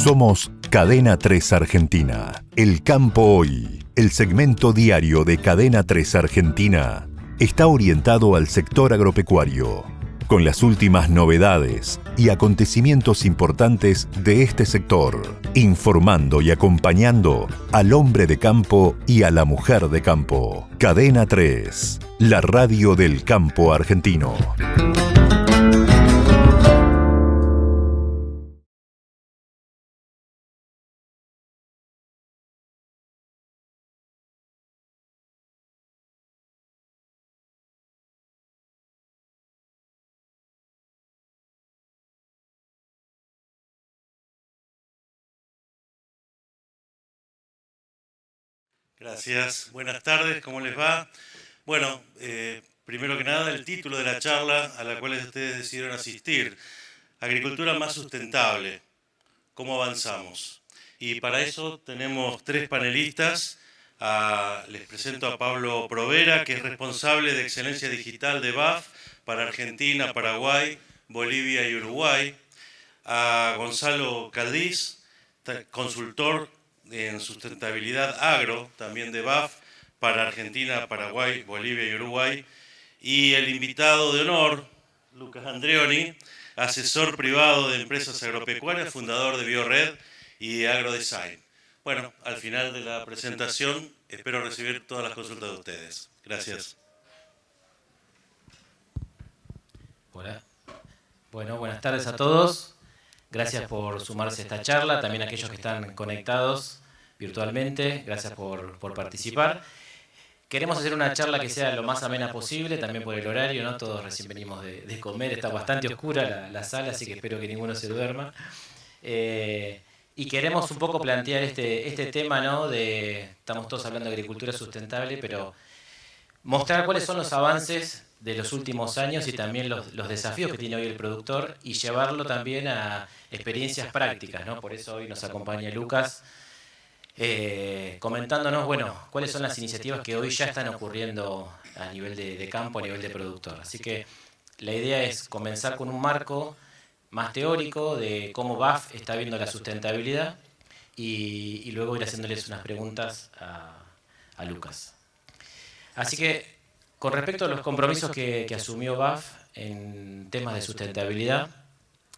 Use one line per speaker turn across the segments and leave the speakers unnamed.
Somos Cadena 3 Argentina. El Campo Hoy, el segmento diario de Cadena 3 Argentina, está orientado al sector agropecuario, con las últimas novedades y acontecimientos importantes de este sector, informando y acompañando al hombre de campo y a la mujer de campo. Cadena 3, la radio del campo argentino.
Gracias. Buenas tardes, ¿cómo les va? Bueno, primero que nada, el título de la charla a la cual ustedes decidieron asistir, Agricultura más sustentable, ¿cómo avanzamos? Y para eso tenemos tres panelistas. Les presento a Pablo Provera, que es responsable de Excelencia Digital de BAF para Argentina, Paraguay, Bolivia y Uruguay. A Gonzalo Caldiz, consultor en sustentabilidad agro, también de BAF, para Argentina, Paraguay, Bolivia y Uruguay. Y el invitado de honor, Lucas Andreoni, asesor privado de empresas agropecuarias, fundador de BioRed y de AgroDesign. Bueno, al final de la presentación espero recibir todas las consultas de ustedes. Gracias.
Hola. Bueno, buenas tardes a todos. Gracias por sumarse a esta charla, también a aquellos que están conectados virtualmente, gracias por participar. Queremos hacer una charla que sea lo más amena posible, también por el horario, ¿no? Todos recién venimos de comer, está bastante oscura la sala, así que espero que ninguno se duerma. Y queremos un poco plantear este tema, ¿no? Estamos todos hablando de agricultura sustentable, pero mostrar cuáles son los avances de los últimos años y también los desafíos que tiene hoy el productor y llevarlo también a experiencias prácticas, ¿no? Por eso hoy nos acompaña Lucas comentándonos, bueno, cuáles son las iniciativas que hoy ya están ocurriendo a nivel de campo, a nivel de productor. Así que la idea es comenzar con un marco más teórico de cómo BAF está viendo la sustentabilidad y luego ir haciéndoles unas preguntas a Lucas. Así que, con respecto a los compromisos que asumió BAF en temas de sustentabilidad,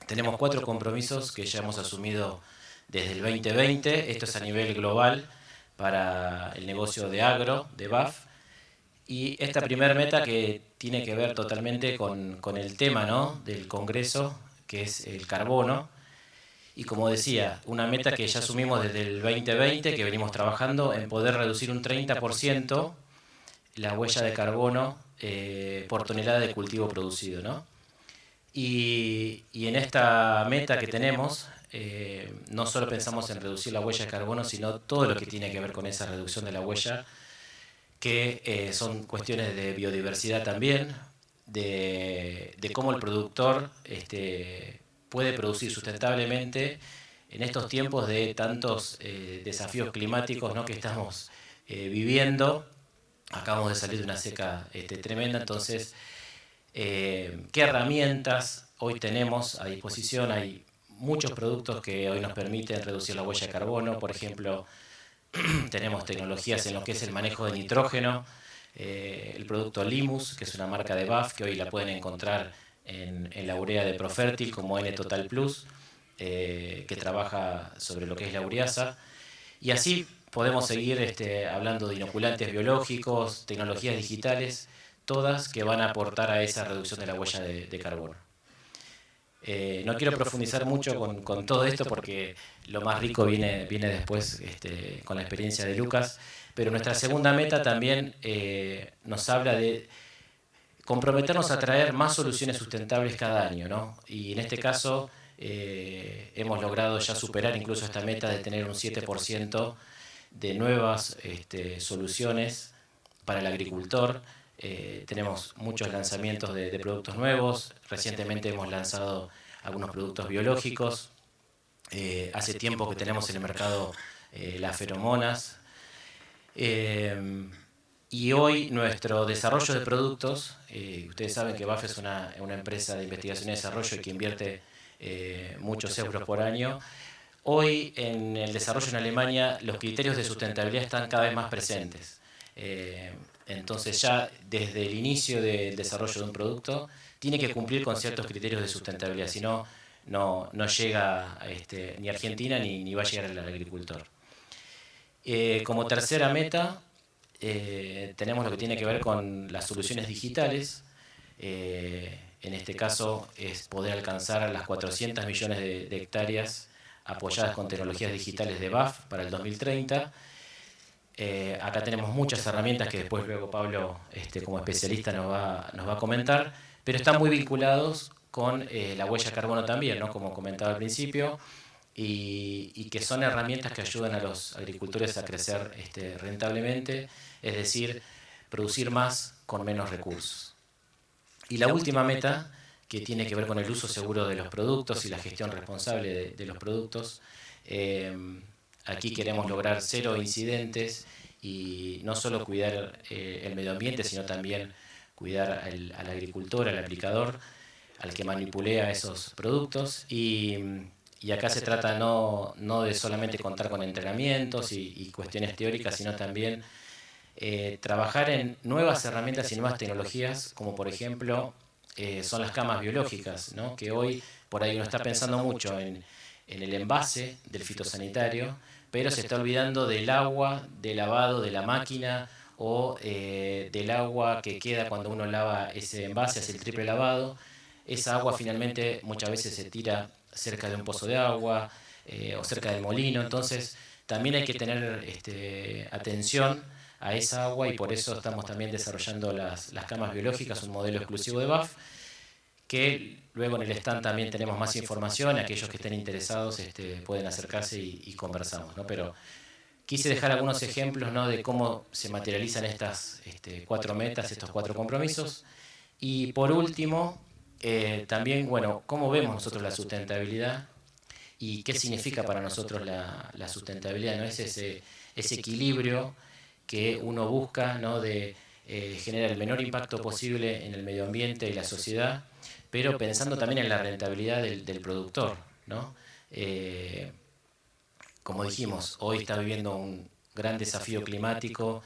tenemos 4 compromisos que ya hemos asumido desde el 2020. Esto es a nivel global para el negocio de agro de BAF. Y esta primera meta que tiene que ver totalmente con el tema, ¿no?, del Congreso, que es el carbono. Y como decía, una meta que ya asumimos desde el 2020, que venimos trabajando en poder reducir un 30% la huella de carbono por tonelada de cultivo producido, ¿no? Y en esta meta que tenemos, no solo pensamos en reducir la huella de carbono, sino todo lo que tiene que ver con esa reducción de la huella, que son cuestiones de biodiversidad también, de cómo el productor puede producir sustentablemente en estos tiempos de tantos desafíos climáticos, ¿no?, que estamos viviendo. Acabamos de salir de una seca tremenda, entonces, ¿qué herramientas hoy tenemos a disposición? Hay muchos productos que hoy nos permiten reducir la huella de carbono. Por ejemplo, tenemos tecnologías en lo que es el manejo de nitrógeno, el producto Limus, que es una marca de BAF, que hoy la pueden encontrar en la urea de Profertil como N-Total Plus, que trabaja sobre lo que es la ureasa. Y así podemos seguir hablando de inoculantes biológicos, tecnologías digitales, todas que van a aportar a esa reducción de la huella de carbono. No quiero profundizar mucho con todo esto porque lo más rico viene después con la experiencia de Lucas, pero nuestra segunda meta también nos habla de comprometernos a traer más soluciones sustentables cada año, ¿no? Y en este caso hemos logrado ya superar incluso esta meta de tener un 7% de nuevas soluciones para el agricultor. Tenemos muchos lanzamientos de productos nuevos. Recientemente hemos lanzado algunos productos biológicos. Hace tiempo que tenemos en el mercado las feromonas. Y hoy nuestro desarrollo de productos, ustedes saben que BAF es una empresa de investigación y desarrollo que invierte muchos euros por año. Hoy en el desarrollo en Alemania los criterios de sustentabilidad están cada vez más presentes. Entonces ya desde el inicio del desarrollo de un producto tiene que cumplir con ciertos criterios de sustentabilidad, si no, no llega ni a Argentina ni va a llegar al agricultor. Como tercera meta tenemos lo que tiene que ver con las soluciones digitales. En este caso es poder alcanzar las 400 millones de hectáreas apoyadas con tecnologías digitales de BAF para el 2030. Acá tenemos muchas herramientas que después luego Pablo, como especialista, nos va a comentar, pero están muy vinculados con la huella de carbono también, ¿no? Como comentaba al principio, y que son herramientas que ayudan a los agricultores a crecer rentablemente, es decir, producir más con menos recursos. Y la última meta, que tiene que ver con el uso seguro de los productos y la gestión responsable de los productos. Aquí queremos lograr 0 incidentes y no solo cuidar el medio ambiente, sino también cuidar al agricultor, al aplicador, al que manipulea esos productos. Y acá se trata no de solamente contar con entrenamientos y cuestiones teóricas, sino también trabajar en nuevas herramientas y nuevas tecnologías, como por ejemplo son las camas biológicas, ¿no? Que hoy por ahí uno está pensando mucho en el envase del fitosanitario, pero se está olvidando del agua, del lavado de la máquina o del agua que queda cuando uno lava ese envase, hace el triple lavado. Esa agua finalmente muchas veces se tira cerca de un pozo de agua o cerca del molino, entonces también hay que tener atención a esa agua y por eso estamos también desarrollando las camas biológicas, un modelo exclusivo de BAF, que luego en el stand también tenemos más información, aquellos que estén interesados pueden acercarse y conversamos, ¿no? Pero quise dejar algunos ejemplos, ¿no?, de cómo se materializan estas 4 metas, estos 4 compromisos. Y por último, también, bueno, cómo vemos nosotros la sustentabilidad y qué significa para nosotros la sustentabilidad, ¿no? Es ese equilibrio que uno busca, ¿no?, de generar el menor impacto posible en el medio ambiente y la sociedad, pero pensando también en la rentabilidad del productor, ¿no? Como dijimos, hoy está viviendo un gran desafío climático,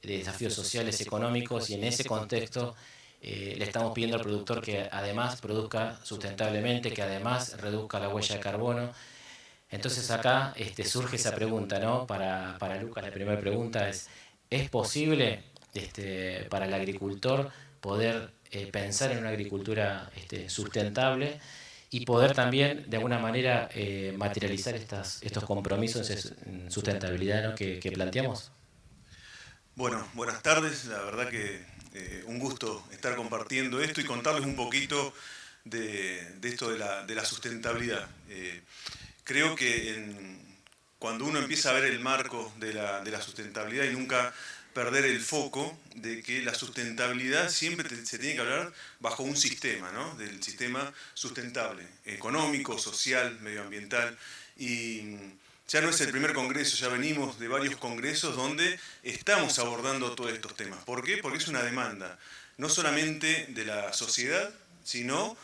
desafíos sociales, económicos, y en ese contexto le estamos pidiendo al productor que además produzca sustentablemente, que además reduzca la huella de carbono. Entonces acá surge esa pregunta, ¿no? Para Lucas, la primera pregunta ¿es posible para el agricultor poder pensar en una agricultura sustentable y poder también de alguna manera materializar estos compromisos en sustentabilidad, ¿no?, que planteamos?
Bueno, buenas tardes. La verdad que un gusto estar compartiendo esto y contarles un poquito de esto de la sustentabilidad. Creo que cuando uno empieza a ver el marco de la sustentabilidad y nunca perder el foco de que la sustentabilidad siempre se tiene que hablar bajo un sistema, ¿no? Del sistema sustentable, económico, social, medioambiental. Y ya no es el primer congreso, ya venimos de varios congresos donde estamos abordando todos estos temas. ¿Por qué? Porque es una demanda, no solamente de la sociedad, sino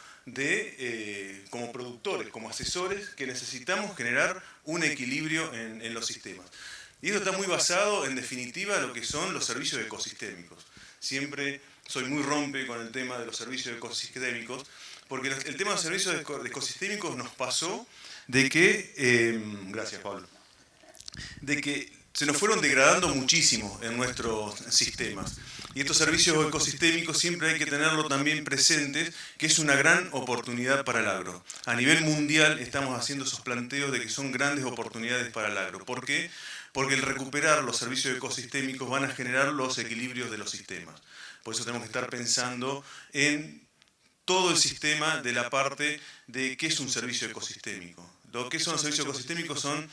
como productores, como asesores, que necesitamos generar un equilibrio en los sistemas. Y esto está muy basado, en definitiva, en lo que son los servicios ecosistémicos. Siempre soy muy rompe con el tema de los servicios ecosistémicos, porque el tema de los servicios ecosistémicos nos pasó de que, gracias Pablo, de que se nos fueron degradando muchísimo en nuestros sistemas. Y estos servicios ecosistémicos siempre hay que tenerlo también presentes, que es una gran oportunidad para el agro. A nivel mundial estamos haciendo esos planteos de que son grandes oportunidades para el agro. ¿Por qué? Porque el recuperar los servicios ecosistémicos van a generar los equilibrios de los sistemas. Por eso tenemos que estar pensando en todo el sistema de la parte de qué es un servicio ecosistémico. Lo que son los servicios ecosistémicos son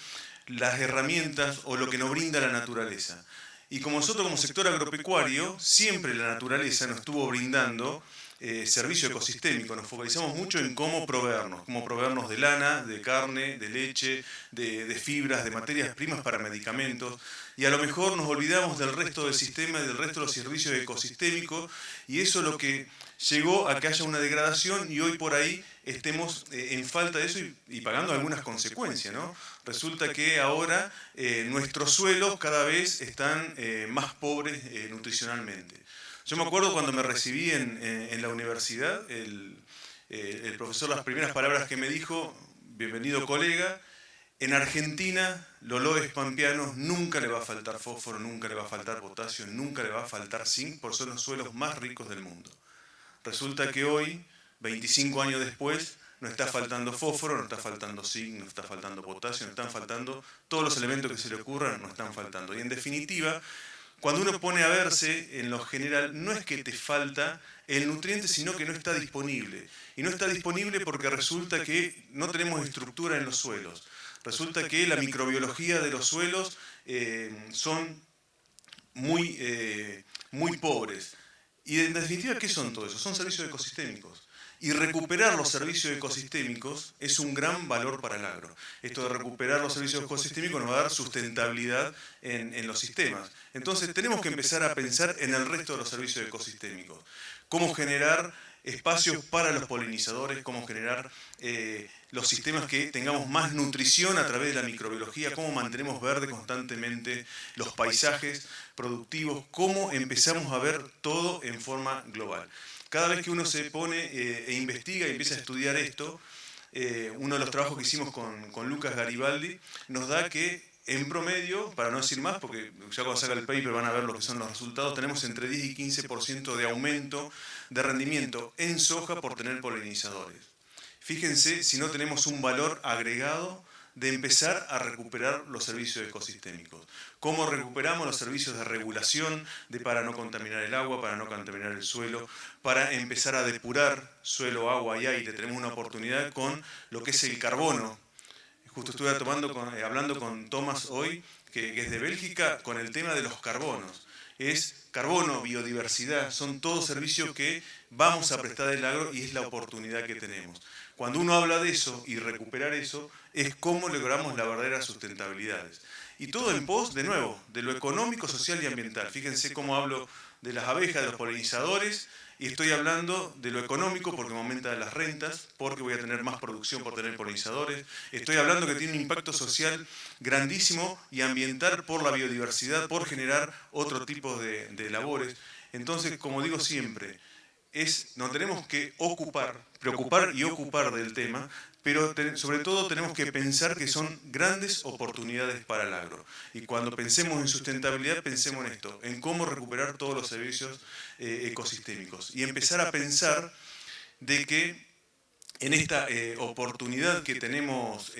las herramientas o lo que nos brinda la naturaleza. Y como nosotros como sector agropecuario, siempre la naturaleza nos estuvo brindando servicio ecosistémico. Nos focalizamos mucho en cómo proveernos de lana, de carne, de leche, de fibras, de materias primas para medicamentos, y a lo mejor nos olvidamos del resto del sistema y del resto de los servicios ecosistémicos, y eso es lo que llegó a que haya una degradación y hoy por ahí estemos en falta de eso y pagando algunas consecuencias, ¿no? Resulta que ahora nuestros suelos cada vez están más pobres nutricionalmente. Yo me acuerdo cuando me recibí en la universidad, el profesor, las primeras palabras que me dijo: bienvenido colega, en Argentina, los loes pampeanos nunca le va a faltar fósforo, nunca le va a faltar potasio, nunca le va a faltar zinc, porque son los suelos más ricos del mundo. Resulta que hoy, 25 años después, no está faltando fósforo, no está faltando zinc, no está faltando potasio, no están faltando todos los elementos que se le ocurran, no están faltando. Y en definitiva, cuando uno pone a verse en lo general, no es que te falta el nutriente, sino que no está disponible. Y no está disponible porque resulta que no tenemos estructura en los suelos. Resulta que la microbiología de los suelos son muy pobres. Y en definitiva, ¿qué son todo eso? Son servicios ecosistémicos. Y recuperar los servicios ecosistémicos es un gran valor para el agro. Esto de recuperar los servicios ecosistémicos nos va a dar sustentabilidad en los sistemas. Entonces tenemos que empezar a pensar en el resto de los servicios ecosistémicos. Cómo generar espacios para los polinizadores, cómo generar los sistemas que tengamos más nutrición a través de la microbiología, cómo mantenemos verde constantemente los paisajes productivos, cómo empezamos a ver todo en forma global. Cada vez que uno se pone e investiga y empieza a estudiar esto, uno de los trabajos que hicimos con Lucas Garibaldi nos da que en promedio, para no decir más, porque ya cuando saca el paper van a ver lo que son los resultados, tenemos entre 10 y 15% de aumento de rendimiento en soja por tener polinizadores. Fíjense si no tenemos un valor agregado de empezar a recuperar los servicios ecosistémicos. ¿Cómo recuperamos los servicios de regulación para no contaminar el agua, para no contaminar el suelo, para empezar a depurar suelo, agua y aire? Tenemos una oportunidad con lo que es el carbono. Justo estuve hablando con Thomas hoy, que es de Bélgica, con el tema de los carbonos. Es carbono, biodiversidad, son todos servicios que vamos a prestar del agro y es la oportunidad que tenemos. Cuando uno habla de eso y recuperar eso, es cómo logramos la verdadera sustentabilidad. Y todo en pos, de nuevo, de lo económico, social y ambiental. Fíjense cómo hablo de las abejas, de los polinizadores, y estoy hablando de lo económico porque me aumentan las rentas, porque voy a tener más producción por tener polinizadores. Estoy hablando que tiene un impacto social grandísimo y ambiental por la biodiversidad, por generar otro tipo de labores. Entonces, como digo siempre, nos tenemos que preocupar y ocupar del tema, pero sobre todo tenemos que pensar que son grandes oportunidades para el agro. Y cuando pensemos en sustentabilidad, pensemos en esto, en cómo recuperar todos los servicios ecosistémicos. Y empezar a pensar de que en esta oportunidad que tenemos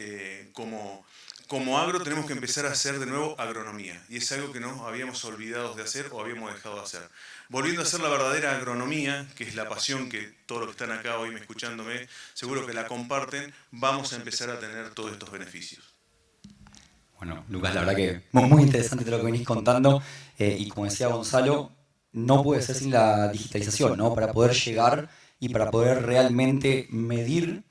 como agro, tenemos que empezar a hacer de nuevo agronomía. Y es algo que nos habíamos olvidado de hacer o habíamos dejado de hacer. Volviendo a hacer la verdadera agronomía, que es la pasión que todos los que están acá hoy escuchándome, seguro que la comparten, vamos a empezar a tener todos estos beneficios.
Bueno, Lucas, la verdad que muy interesante todo lo que venís contando. Y como decía Gonzalo, no puede ser sin la digitalización, ¿no? Para poder llegar y para poder realmente medir,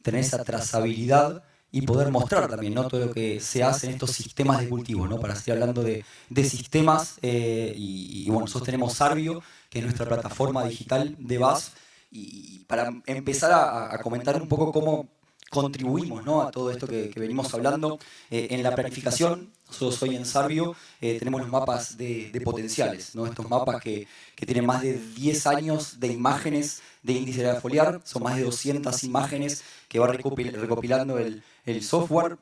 tener esa trazabilidad y poder mostrar también, ¿no? Todo lo que se hace en estos sistemas de cultivo, ¿no? Para seguir hablando de sistemas, y bueno, nosotros tenemos Sarvio, que es nuestra plataforma digital de BASF, y para empezar a comentar un poco cómo contribuimos, ¿no? A todo esto que venimos hablando. En la planificación, nosotros hoy en Sarvio tenemos los mapas de potenciales, ¿no? Estos mapas que tienen más de 10 años de imágenes de índice de foliar, son más de 200 imágenes que va recopilando el software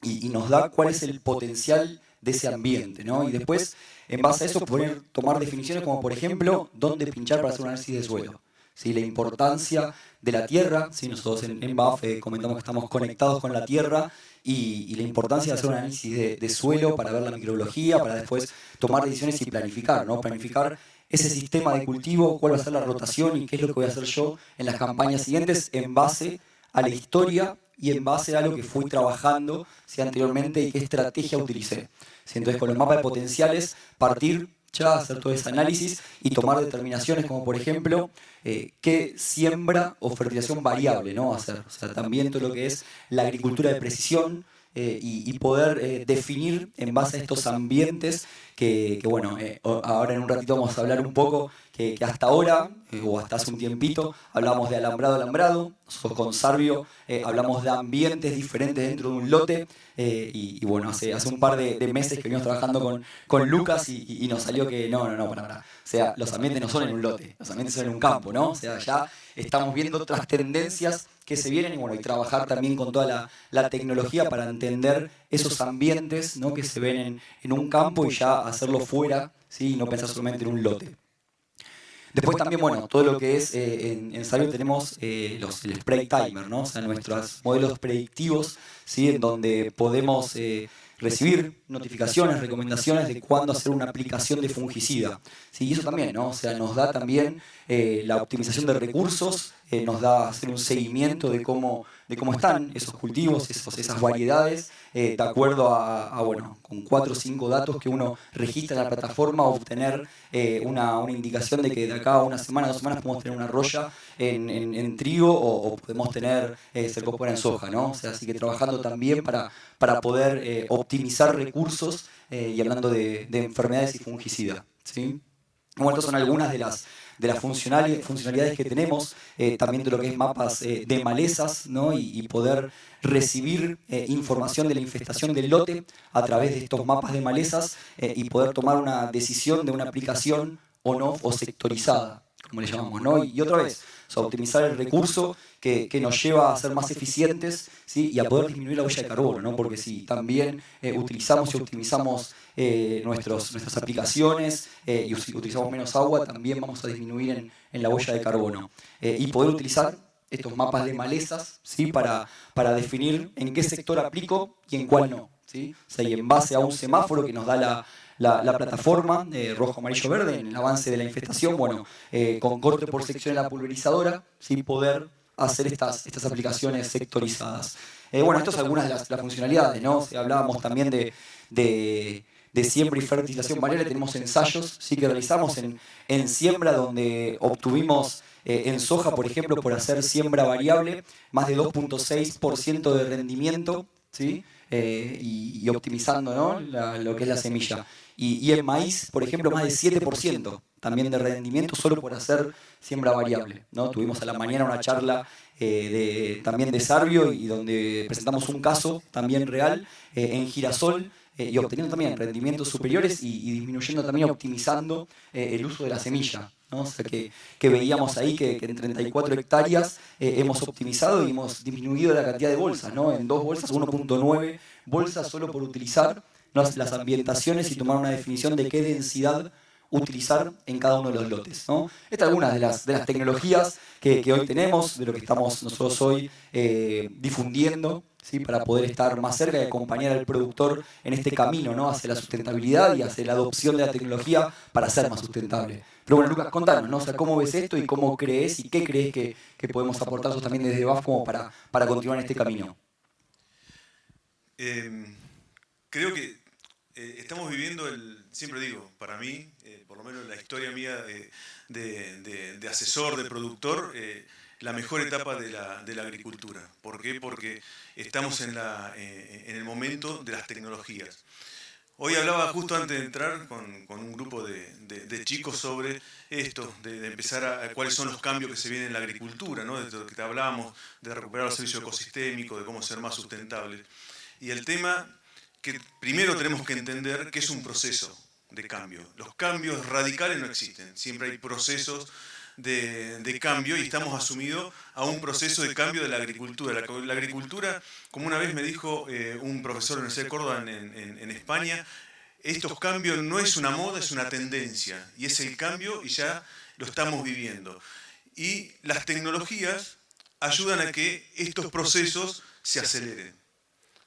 y nos da cuál es el potencial de ese ambiente, ¿no? Y después, en base a eso, tomar definiciones como, por ejemplo, dónde pinchar para hacer un análisis de suelo. ¿Sí? La importancia de la tierra, ¿sí? Nosotros en BAF comentamos que estamos conectados con la tierra y la importancia de hacer un análisis de suelo para ver la microbiología, para después tomar decisiones y planificar, ¿no? Planificar ese sistema de cultivo, cuál va a ser la rotación y qué es lo que voy a hacer yo en las campañas siguientes en base a la historia y en base a lo que fui trabajando anteriormente y qué estrategia utilicé. ¿Sí? Entonces, con los mapas de potenciales, partir ya hacer todo ese análisis y tomar determinaciones como por ejemplo qué siembra o fertilización variable, ¿no? hacer. O sea, también todo lo que es la agricultura de precisión y poder definir en base a estos ambientes que bueno, ahora en un ratito vamos a hablar un poco que hasta ahora, o hasta hace un tiempito, hablamos de alambrado, nosotros con Sarvio hablamos de ambientes diferentes dentro de un lote, y bueno, hace un par de meses que venimos trabajando con Lucas y nos salió que no, para. O sea, los ambientes no son en un lote, los ambientes son en un campo, ¿no? O sea, ya estamos viendo otras tendencias que se vienen y bueno, y trabajar también con toda la tecnología para entender esos ambientes, ¿no? que se ven en un campo y ya hacerlo fuera, ¿sí? Y no pensar solamente en un lote. Después también, bueno, todo lo que es, en Sarvio tenemos el spray timer, ¿no? O sea, nuestros modelos predictivos, ¿sí? En donde podemos recibir notificaciones, recomendaciones de cuándo hacer una aplicación de fungicida. ¿Sí? Y eso también, ¿no? O sea, nos da también la optimización de recursos, nos da hacer un seguimiento de cómo están esos cultivos, esas variedades, de acuerdo bueno, con 4 o 5 datos que uno registra en la plataforma, obtener una indicación de que de acá a una semana, 2 semanas podemos tener una roya en trigo o podemos tener cercospora en soja, ¿no? O sea, así que trabajando también para poder optimizar recursos y hablando de enfermedades y fungicida, ¿sí? Bueno, estas son algunas de las funcionalidades que tenemos, también de lo que es mapas de malezas, ¿no? y poder recibir información de la infestación del lote a través de estos mapas de malezas y poder tomar una decisión de una aplicación on-off o sectorizada, como le llamamos, ¿no? Y otra vez, o sea, optimizar el recurso que nos lleva a ser más eficientes, ¿sí? Y a poder disminuir la huella de carbono, ¿no? Porque si también utilizamos y optimizamos nuestras aplicaciones y utilizamos menos agua, también vamos a disminuir en la huella de carbono. Y poder utilizar estos mapas de malezas, ¿sí? para definir en qué sector aplico y en cuál no, ¿sí? O sea, y en base a un semáforo que nos da la plataforma rojo, amarillo, verde en el avance de la infestación, bueno, con corte por sección en la pulverizadora, ¿sí? Poder hacer estas aplicaciones sectorizadas. Bueno, estas son algunas de las funcionalidades, ¿no? O sea, hablábamos también de siembra y fertilización variable. Tenemos ensayos, sí, que realizamos en siembra donde obtuvimos en soja, por ejemplo, por hacer siembra variable, más de 2.6% de rendimiento, ¿sí? Y optimizando, ¿no? lo que es la semilla. Y en maíz, por ejemplo, más de 7% también de rendimiento solo por hacer siembra variable, ¿no? Tuvimos a la mañana una charla también de Sarvio y donde presentamos un caso también real en girasol, y obteniendo también rendimientos superiores y disminuyendo también, optimizando el uso de la semilla, ¿no? O sea que veíamos ahí que en 34 hectáreas hemos optimizado y hemos disminuido la cantidad de bolsas, ¿no? En 2 bolsas, 1.9 bolsas solo por utilizar, ¿no? Las ambientaciones y tomar una definición de qué densidad utilizar en cada uno de los lotes, ¿no? Estas son algunas de las tecnologías que hoy tenemos, de lo que estamos nosotros hoy difundiendo, ¿sí? Para poder estar más cerca y acompañar al productor en este camino, ¿no? Hacia la sustentabilidad y hacia la adopción de la tecnología para ser más sustentable. Pero bueno, Lucas, contanos, ¿no? O sea, ¿cómo ves esto y cómo crees y qué crees que podemos aportar nosotros también desde BAF como para continuar en este camino?
Creo que estamos viviendo, siempre digo, para mí, por lo menos la historia mía de asesor, de productor, la mejor etapa de la agricultura. ¿Por qué? Porque estamos en el momento de las tecnologías. Hoy hablaba justo antes de entrar con un grupo de chicos sobre esto, de empezar cuáles son los cambios que se vienen en la agricultura, ¿no? De lo que te hablábamos, de recuperar el servicio ecosistémico, de cómo ser más sustentable. Y el tema que primero tenemos que entender que es un proceso de cambio. Los cambios radicales no existen, siempre hay procesos de cambio y estamos asumidos a un proceso de cambio de la agricultura. La agricultura, como una vez me dijo un profesor en la Universidad de Córdoba en España, estos cambios no es una moda, es una tendencia y es el cambio y ya lo estamos viviendo. Y las tecnologías ayudan a que estos procesos se aceleren.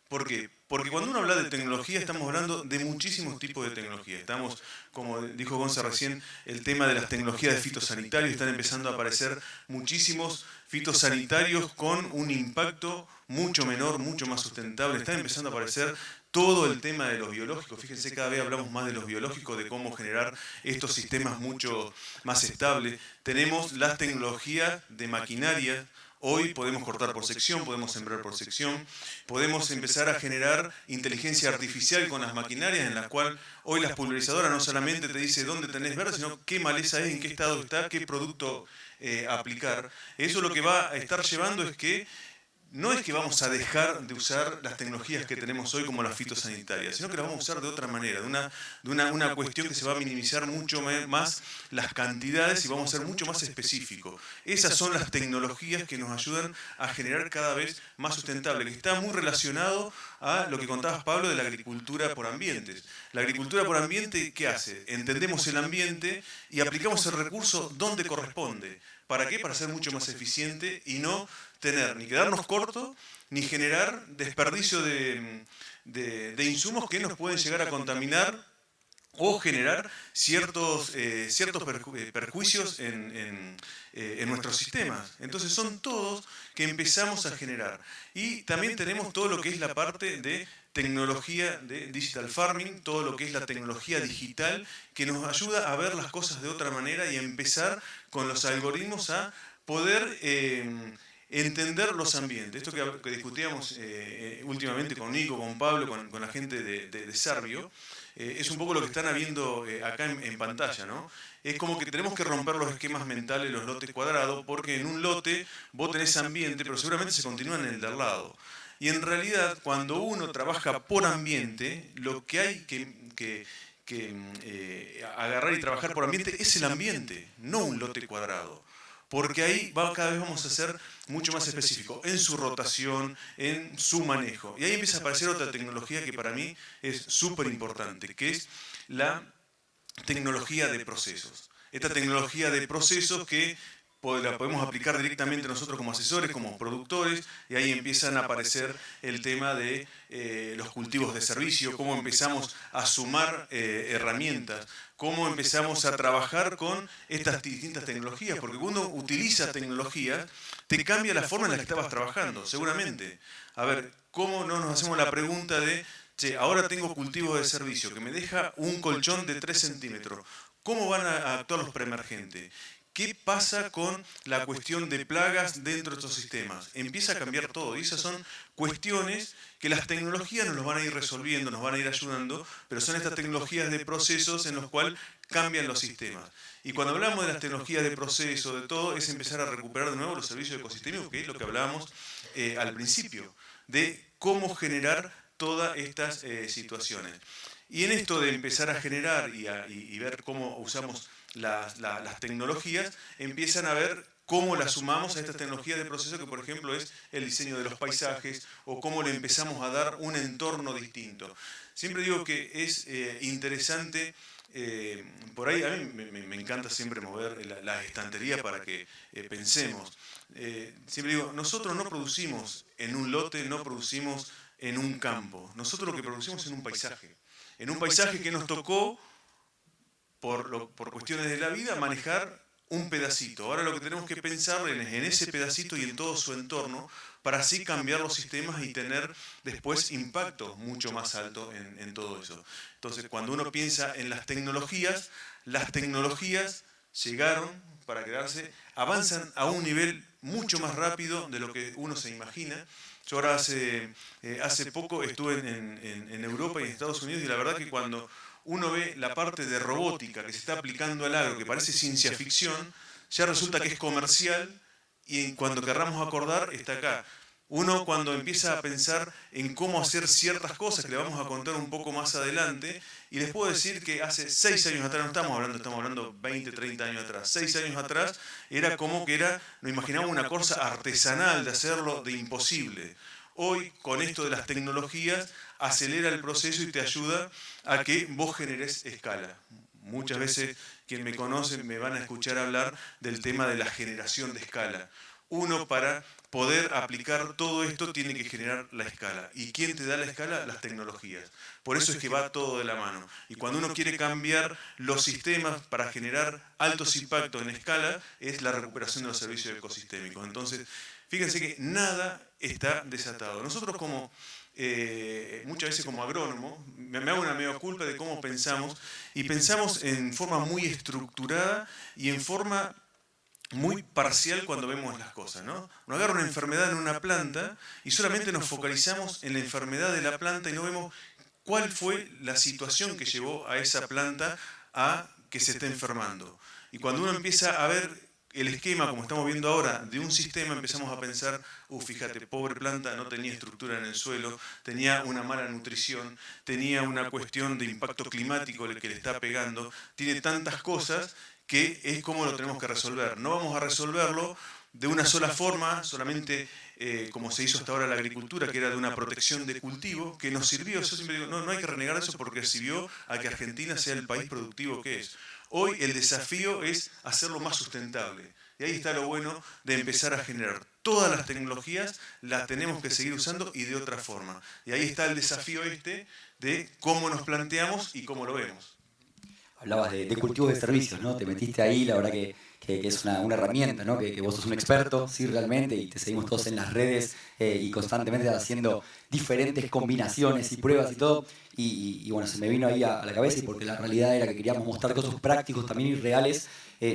¿Por qué? Porque cuando uno habla de tecnología estamos hablando de muchísimos tipos de tecnología. Estamos, como dijo Gonza recién, el tema de las tecnologías de fitosanitarios. Están empezando a aparecer muchísimos fitosanitarios con un impacto mucho menor, mucho más sustentable. Están empezando a aparecer todo el tema de los biológicos. Fíjense, cada vez hablamos más de los biológicos, de cómo generar estos sistemas mucho más estables. Tenemos las tecnologías de maquinaria. Hoy podemos cortar por sección, podemos sembrar por sección, podemos empezar a generar inteligencia artificial con las maquinarias, en la cual hoy las pulverizadoras no solamente te dice dónde tenés verde, sino qué maleza es, en qué estado está, qué producto aplicar. Eso lo que va a estar llevando es que no es que vamos a dejar de usar las tecnologías que tenemos hoy como las fitosanitarias, sino que las vamos a usar de otra manera, de una cuestión que se va a minimizar mucho más las cantidades y vamos a ser mucho más específicos. Esas son las tecnologías que nos ayudan a generar cada vez más sustentable, que está muy relacionado a lo que contabas, Pablo, de la agricultura por ambientes. La agricultura por ambiente, ¿qué hace? Entendemos el ambiente y aplicamos el recurso donde corresponde. ¿Para qué? Para ser mucho más eficiente y no tener ni quedarnos cortos ni generar desperdicio de insumos que nos pueden llegar a contaminar o generar ciertos perjuicios en nuestros sistemas. Entonces son todos que empezamos a generar. Y también tenemos todo lo que es la parte de tecnología de digital farming, todo lo que es la tecnología digital que nos ayuda a ver las cosas de otra manera y a empezar con los algoritmos a poder entender los ambientes. Esto que discutíamos últimamente con Nico, con Pablo, con la gente de Servio, es un poco lo que están habiendo acá en pantalla, ¿no? Es como que tenemos que romper los esquemas mentales, los lotes cuadrados, porque en un lote vos tenés ambiente, pero seguramente se continúa en el de al lado. Y en realidad, cuando uno trabaja por ambiente, lo que hay que agarrar y trabajar por ambiente es el ambiente, no un lote cuadrado. Porque ahí cada vez vamos a ser mucho más específicos en su rotación, en su manejo. Y ahí empieza a aparecer otra tecnología que para mí es súper importante, que es la tecnología de procesos. Esta tecnología de procesos que la podemos aplicar directamente nosotros como asesores, como productores, y ahí empiezan a aparecer el tema de los cultivos de servicio, cómo empezamos a sumar herramientas, cómo empezamos a trabajar con estas distintas tecnologías, porque cuando uno utiliza tecnologías, te cambia la forma en la que estabas trabajando, seguramente. A ver, ¿cómo no nos hacemos la pregunta de, che, ahora tengo cultivos de servicio que me deja un colchón de 3 centímetros, ¿cómo van a actuar los preemergentes? ¿Qué pasa con la cuestión de plagas dentro de estos sistemas? Empieza a cambiar todo y esas son cuestiones que las tecnologías nos van a ir resolviendo, nos van a ir ayudando, pero son estas tecnologías de procesos en los cuales cambian los sistemas. Y cuando hablamos de las tecnologías de proceso, de todo, es empezar a recuperar de nuevo los servicios ecosistémicos, que es lo que hablábamos al principio, de cómo generar todas estas situaciones. Y en esto de empezar a generar y ver cómo usamos las tecnologías, empiezan a ver cómo las sumamos a estas tecnologías de proceso, que por ejemplo es el diseño de los paisajes, o cómo le empezamos a dar un entorno distinto. Siempre digo que es interesante, por ahí a mí me encanta siempre mover la estantería para que pensemos. Siempre digo, nosotros no producimos en un lote, no producimos en un campo, nosotros lo que producimos es en un paisaje que nos tocó por cuestiones de la vida, manejar un pedacito. Ahora lo que tenemos que pensar es en ese pedacito y en todo su entorno, para así cambiar los sistemas y tener después impacto mucho más alto en todo eso. Entonces, cuando uno piensa en las tecnologías llegaron para quedarse, avanzan a un nivel mucho más rápido de lo que uno se imagina. Yo ahora hace poco estuve en Europa y en Estados Unidos, y la verdad que cuando uno ve la parte de robótica que se está aplicando al agro, que parece ciencia ficción, ya resulta que es comercial, y cuando querramos acordar está acá. Uno cuando empieza a pensar en cómo hacer ciertas cosas, que le vamos a contar un poco más adelante, y les puedo decir que hace 6 años atrás, no estamos hablando 20, 30 años atrás, 6 años atrás, era como que nos imaginábamos una cosa artesanal de hacerlo, de imposible. Hoy, con esto de las tecnologías, acelera el proceso y te ayuda a que vos generes escala. Muchas veces, quien me conoce, me van a escuchar hablar del tema de la generación de escala. Uno, para poder aplicar todo esto, tiene que generar la escala. ¿Y quién te da la escala? Las tecnologías. Por eso es que va todo de la mano. Y cuando uno quiere cambiar los sistemas para generar altos impactos en escala, es la recuperación de los servicios ecosistémicos. Entonces, fíjense que nada está desatado. Nosotros como muchas veces como agrónomo, me hago una mea culpa de cómo pensamos, y pensamos en forma muy estructurada y en forma muy parcial cuando vemos las cosas, ¿no? Uno agarra una enfermedad en una planta y solamente nos focalizamos en la enfermedad de la planta y no vemos cuál fue la situación que llevó a esa planta a que se esté enfermando. Y cuando uno empieza a ver el esquema, como estamos viendo ahora, de un sistema, empezamos a pensar, fíjate, pobre planta, no tenía estructura en el suelo, tenía una mala nutrición, tenía una cuestión de impacto climático que le está pegando, tiene tantas cosas que es como lo tenemos que resolver. No vamos a resolverlo de una sola forma, solamente como se hizo hasta ahora la agricultura, que era de una protección de cultivo, que nos sirvió, yo siempre digo, no hay que renegar eso porque sirvió a que Argentina sea el país productivo que es. Hoy el desafío es hacerlo más sustentable. Y ahí está lo bueno de empezar a generar. Todas las tecnologías las tenemos que seguir usando y de otra forma. Y ahí está el desafío de cómo nos planteamos y cómo lo vemos.
Hablabas de cultivo de servicios, ¿no? Te metiste ahí, la verdad que es una herramienta, ¿no? Que vos sos un experto, sí, realmente, y te seguimos todos en las redes y constantemente haciendo diferentes combinaciones y pruebas y todo. Y bueno, se me vino ahí a la cabeza, y porque la realidad era que queríamos mostrar cosas prácticos también y reales,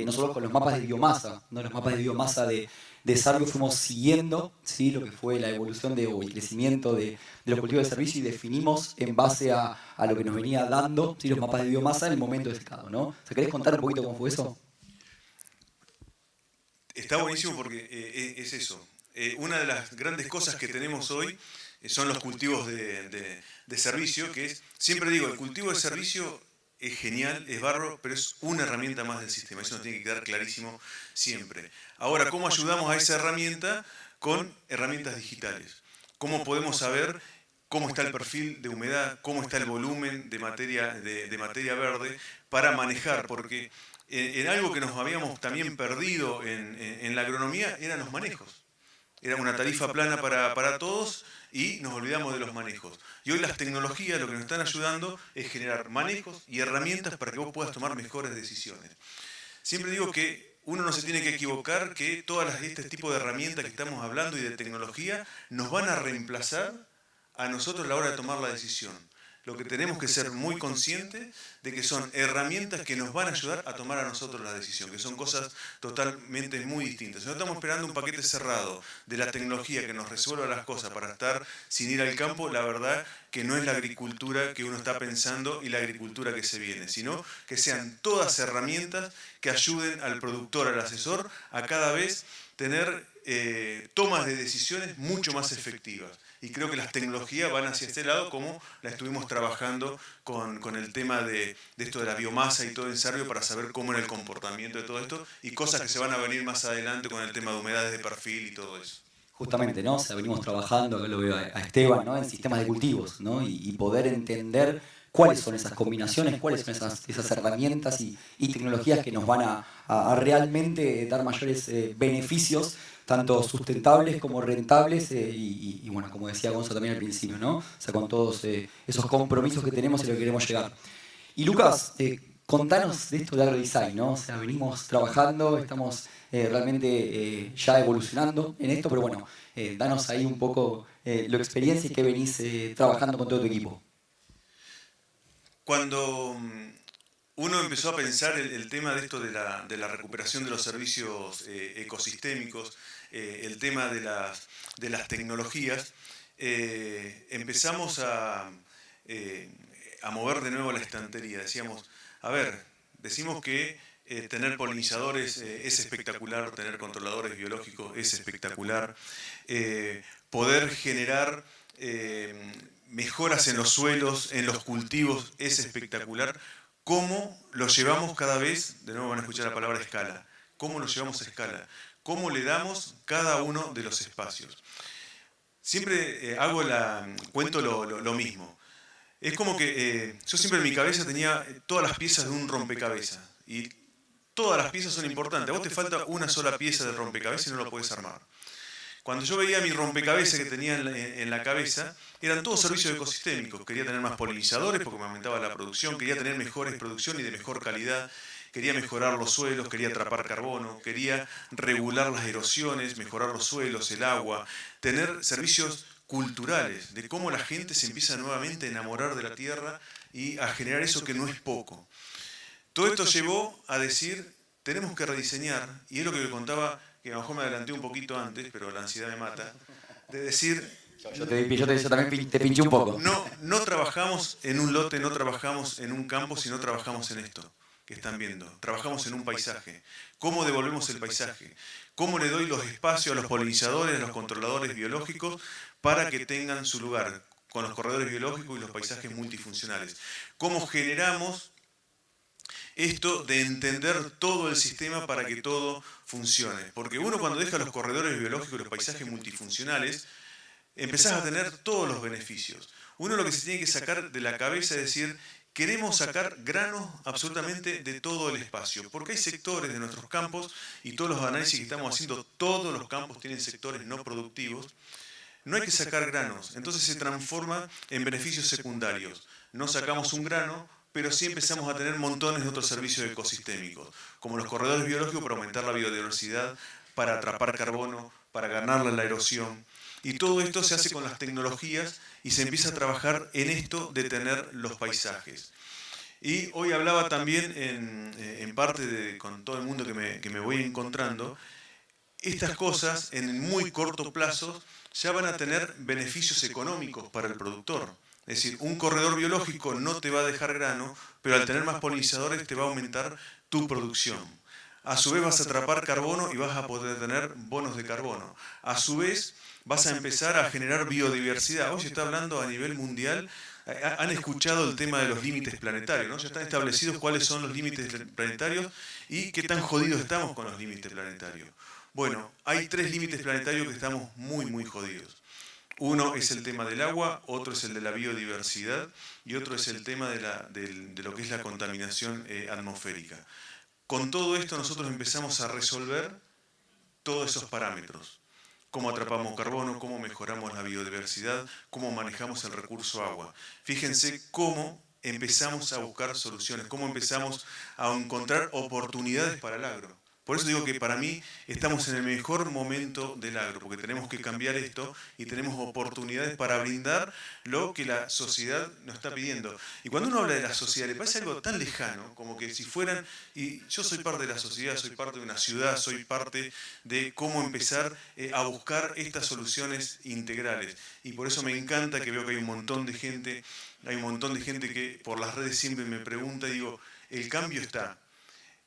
no solo con los mapas de biomasa, ¿no? Los mapas de biomasa de Sarrio fuimos siguiendo, ¿sí? Lo que fue la evolución o el crecimiento de los cultivos de servicio, y definimos en base a lo que nos venía dando, ¿sí? Los mapas de biomasa en el momento de secado, ¿no? O sea, ¿querés contar un poquito cómo fue eso?
Está buenísimo porque es eso. Una de las grandes cosas que tenemos hoy son los cultivos de servicio, que es, siempre digo, el cultivo de servicio es genial, es bárbaro, pero es una herramienta más del sistema. Eso nos tiene que quedar clarísimo siempre. Ahora, ¿cómo ayudamos a esa herramienta? Con herramientas digitales. ¿Cómo podemos saber cómo está el perfil de humedad, cómo está el volumen de materia verde para manejar? Porque en algo que nos habíamos también perdido en la agronomía eran los manejos. Era una tarifa plana para todos y nos olvidamos de los manejos. Y hoy las tecnologías lo que nos están ayudando es generar manejos y herramientas para que vos puedas tomar mejores decisiones. Siempre digo que uno no se tiene que equivocar, que todas este tipo de herramientas que estamos hablando y de tecnología nos van a reemplazar a nosotros a la hora de tomar la decisión. Lo que tenemos que ser muy conscientes de que son herramientas que nos van a ayudar a tomar a nosotros la decisión, que son cosas totalmente muy distintas. Si no estamos esperando un paquete cerrado de la tecnología que nos resuelva las cosas para estar sin ir al campo, la verdad que no es la agricultura que uno está pensando y la agricultura que se viene, sino que sean todas herramientas que ayuden al productor, al asesor, a cada vez tener tomas de decisiones mucho más efectivas. Y creo que las tecnologías van hacia este lado, como la estuvimos trabajando con el tema de esto de la biomasa y todo en Sarrio, para saber cómo era el comportamiento de todo esto y cosas que se van a venir más adelante con el tema de humedades de perfil y todo eso.
Justamente, ¿no? O sea, venimos trabajando, acá lo veo a Esteban, ¿no? En sistemas de cultivos, ¿no? Y poder entender cuáles son esas combinaciones, cuáles son esas herramientas y tecnologías que nos van a realmente dar mayores beneficios, tanto sustentables como rentables, y bueno, como decía Gonzo también al principio, ¿no? O sea, con todos esos compromisos que tenemos y lo que queremos llegar. Y Lucas, contanos de esto de AgroDesign, ¿no? O sea, venimos trabajando, estamos realmente ya evolucionando en esto, pero bueno, danos ahí un poco la experiencia y que venís trabajando con todo tu equipo.
Cuando uno empezó a pensar el tema de esto de la recuperación de los servicios ecosistémicos, el tema de las tecnologías, empezamos a mover de nuevo la estantería. Decíamos, decimos que tener polinizadores es espectacular, tener controladores biológicos es espectacular, poder generar mejoras en los suelos, en los cultivos es espectacular. ¿Cómo lo llevamos cada vez? De nuevo van a escuchar la palabra escala. ¿Cómo lo llevamos a escala? ¿Cómo le damos cada uno de los espacios? Siempre cuento lo mismo. Es como que yo siempre en mi cabeza tenía todas las piezas de un rompecabezas. Y todas las piezas son importantes. A vos te falta una sola pieza del rompecabezas y no lo podés armar. Cuando yo veía mi rompecabezas que tenía en la cabeza, eran todos servicios ecosistémicos. Quería tener más polinizadores porque me aumentaba la producción, quería tener mejores producciones y de mejor calidad, quería mejorar los suelos, quería atrapar carbono, quería regular las erosiones, mejorar los suelos, el agua, tener servicios culturales, de cómo la gente se empieza nuevamente a enamorar de la tierra y a generar eso que no es poco. Todo esto llevó a decir, tenemos que rediseñar, y es lo que le contaba, que a lo mejor me adelanté un poquito antes, pero la ansiedad me mata, de decir...
Yo también te pinché un poco.
No trabajamos en un lote, no trabajamos en un campo, sino trabajamos en esto que están viendo. Trabajamos en un paisaje. ¿Cómo devolvemos el paisaje? ¿Cómo le doy los espacios a los polinizadores, a los controladores biológicos para que tengan su lugar con los corredores biológicos y los paisajes multifuncionales? ¿Cómo generamos esto de entender todo el sistema para que todo funcione? Porque uno cuando deja los corredores biológicos y los paisajes multifuncionales, empezás a tener todos los beneficios. Uno lo que se tiene que sacar de la cabeza es decir, queremos sacar granos absolutamente de todo el espacio, porque hay sectores de nuestros campos, y todos los análisis que estamos haciendo, todos los campos tienen sectores no productivos. No hay que sacar granos, entonces se transforma en beneficios secundarios. No sacamos un grano, pero sí empezamos a tener montones de otros servicios ecosistémicos, como los corredores biológicos para aumentar la biodiversidad, para atrapar carbono, para ganarle la erosión. Y todo esto se hace con las tecnologías y se empieza a trabajar en esto de tener los paisajes. Y hoy hablaba también en parte con todo el mundo que me voy encontrando, estas cosas en muy corto plazo ya van a tener beneficios económicos para el productor. Es decir, un corredor biológico no te va a dejar grano, pero al tener más polinizadores te va a aumentar tu producción. A su vez vas a atrapar carbono y vas a poder tener bonos de carbono. A su vez vas a empezar a generar biodiversidad. Hoy se está hablando a nivel mundial, han escuchado el tema de los límites planetarios, ¿no? Ya están establecidos cuáles son los límites planetarios y qué tan jodidos estamos con los límites planetarios. Bueno, hay 3 límites planetarios que estamos muy jodidos. Uno es el tema del agua, otro es el de la biodiversidad y otro es el tema de lo que es la contaminación atmosférica. Con todo esto nosotros empezamos a resolver todos esos parámetros. Cómo atrapamos carbono, cómo mejoramos la biodiversidad, cómo manejamos el recurso agua. Fíjense cómo empezamos a buscar soluciones, cómo empezamos a encontrar oportunidades para el agro. Por eso digo que para mí estamos en el mejor momento del agro, porque tenemos que cambiar esto y tenemos oportunidades para brindar lo que la sociedad nos está pidiendo. Y cuando uno habla de la sociedad, le parece algo tan lejano, como que si fueran, y yo soy parte de la sociedad, soy parte de una ciudad, soy parte de cómo empezar a buscar estas soluciones integrales. Y por eso me encanta que veo que hay un montón de gente que por las redes siempre me pregunta y digo, el cambio está.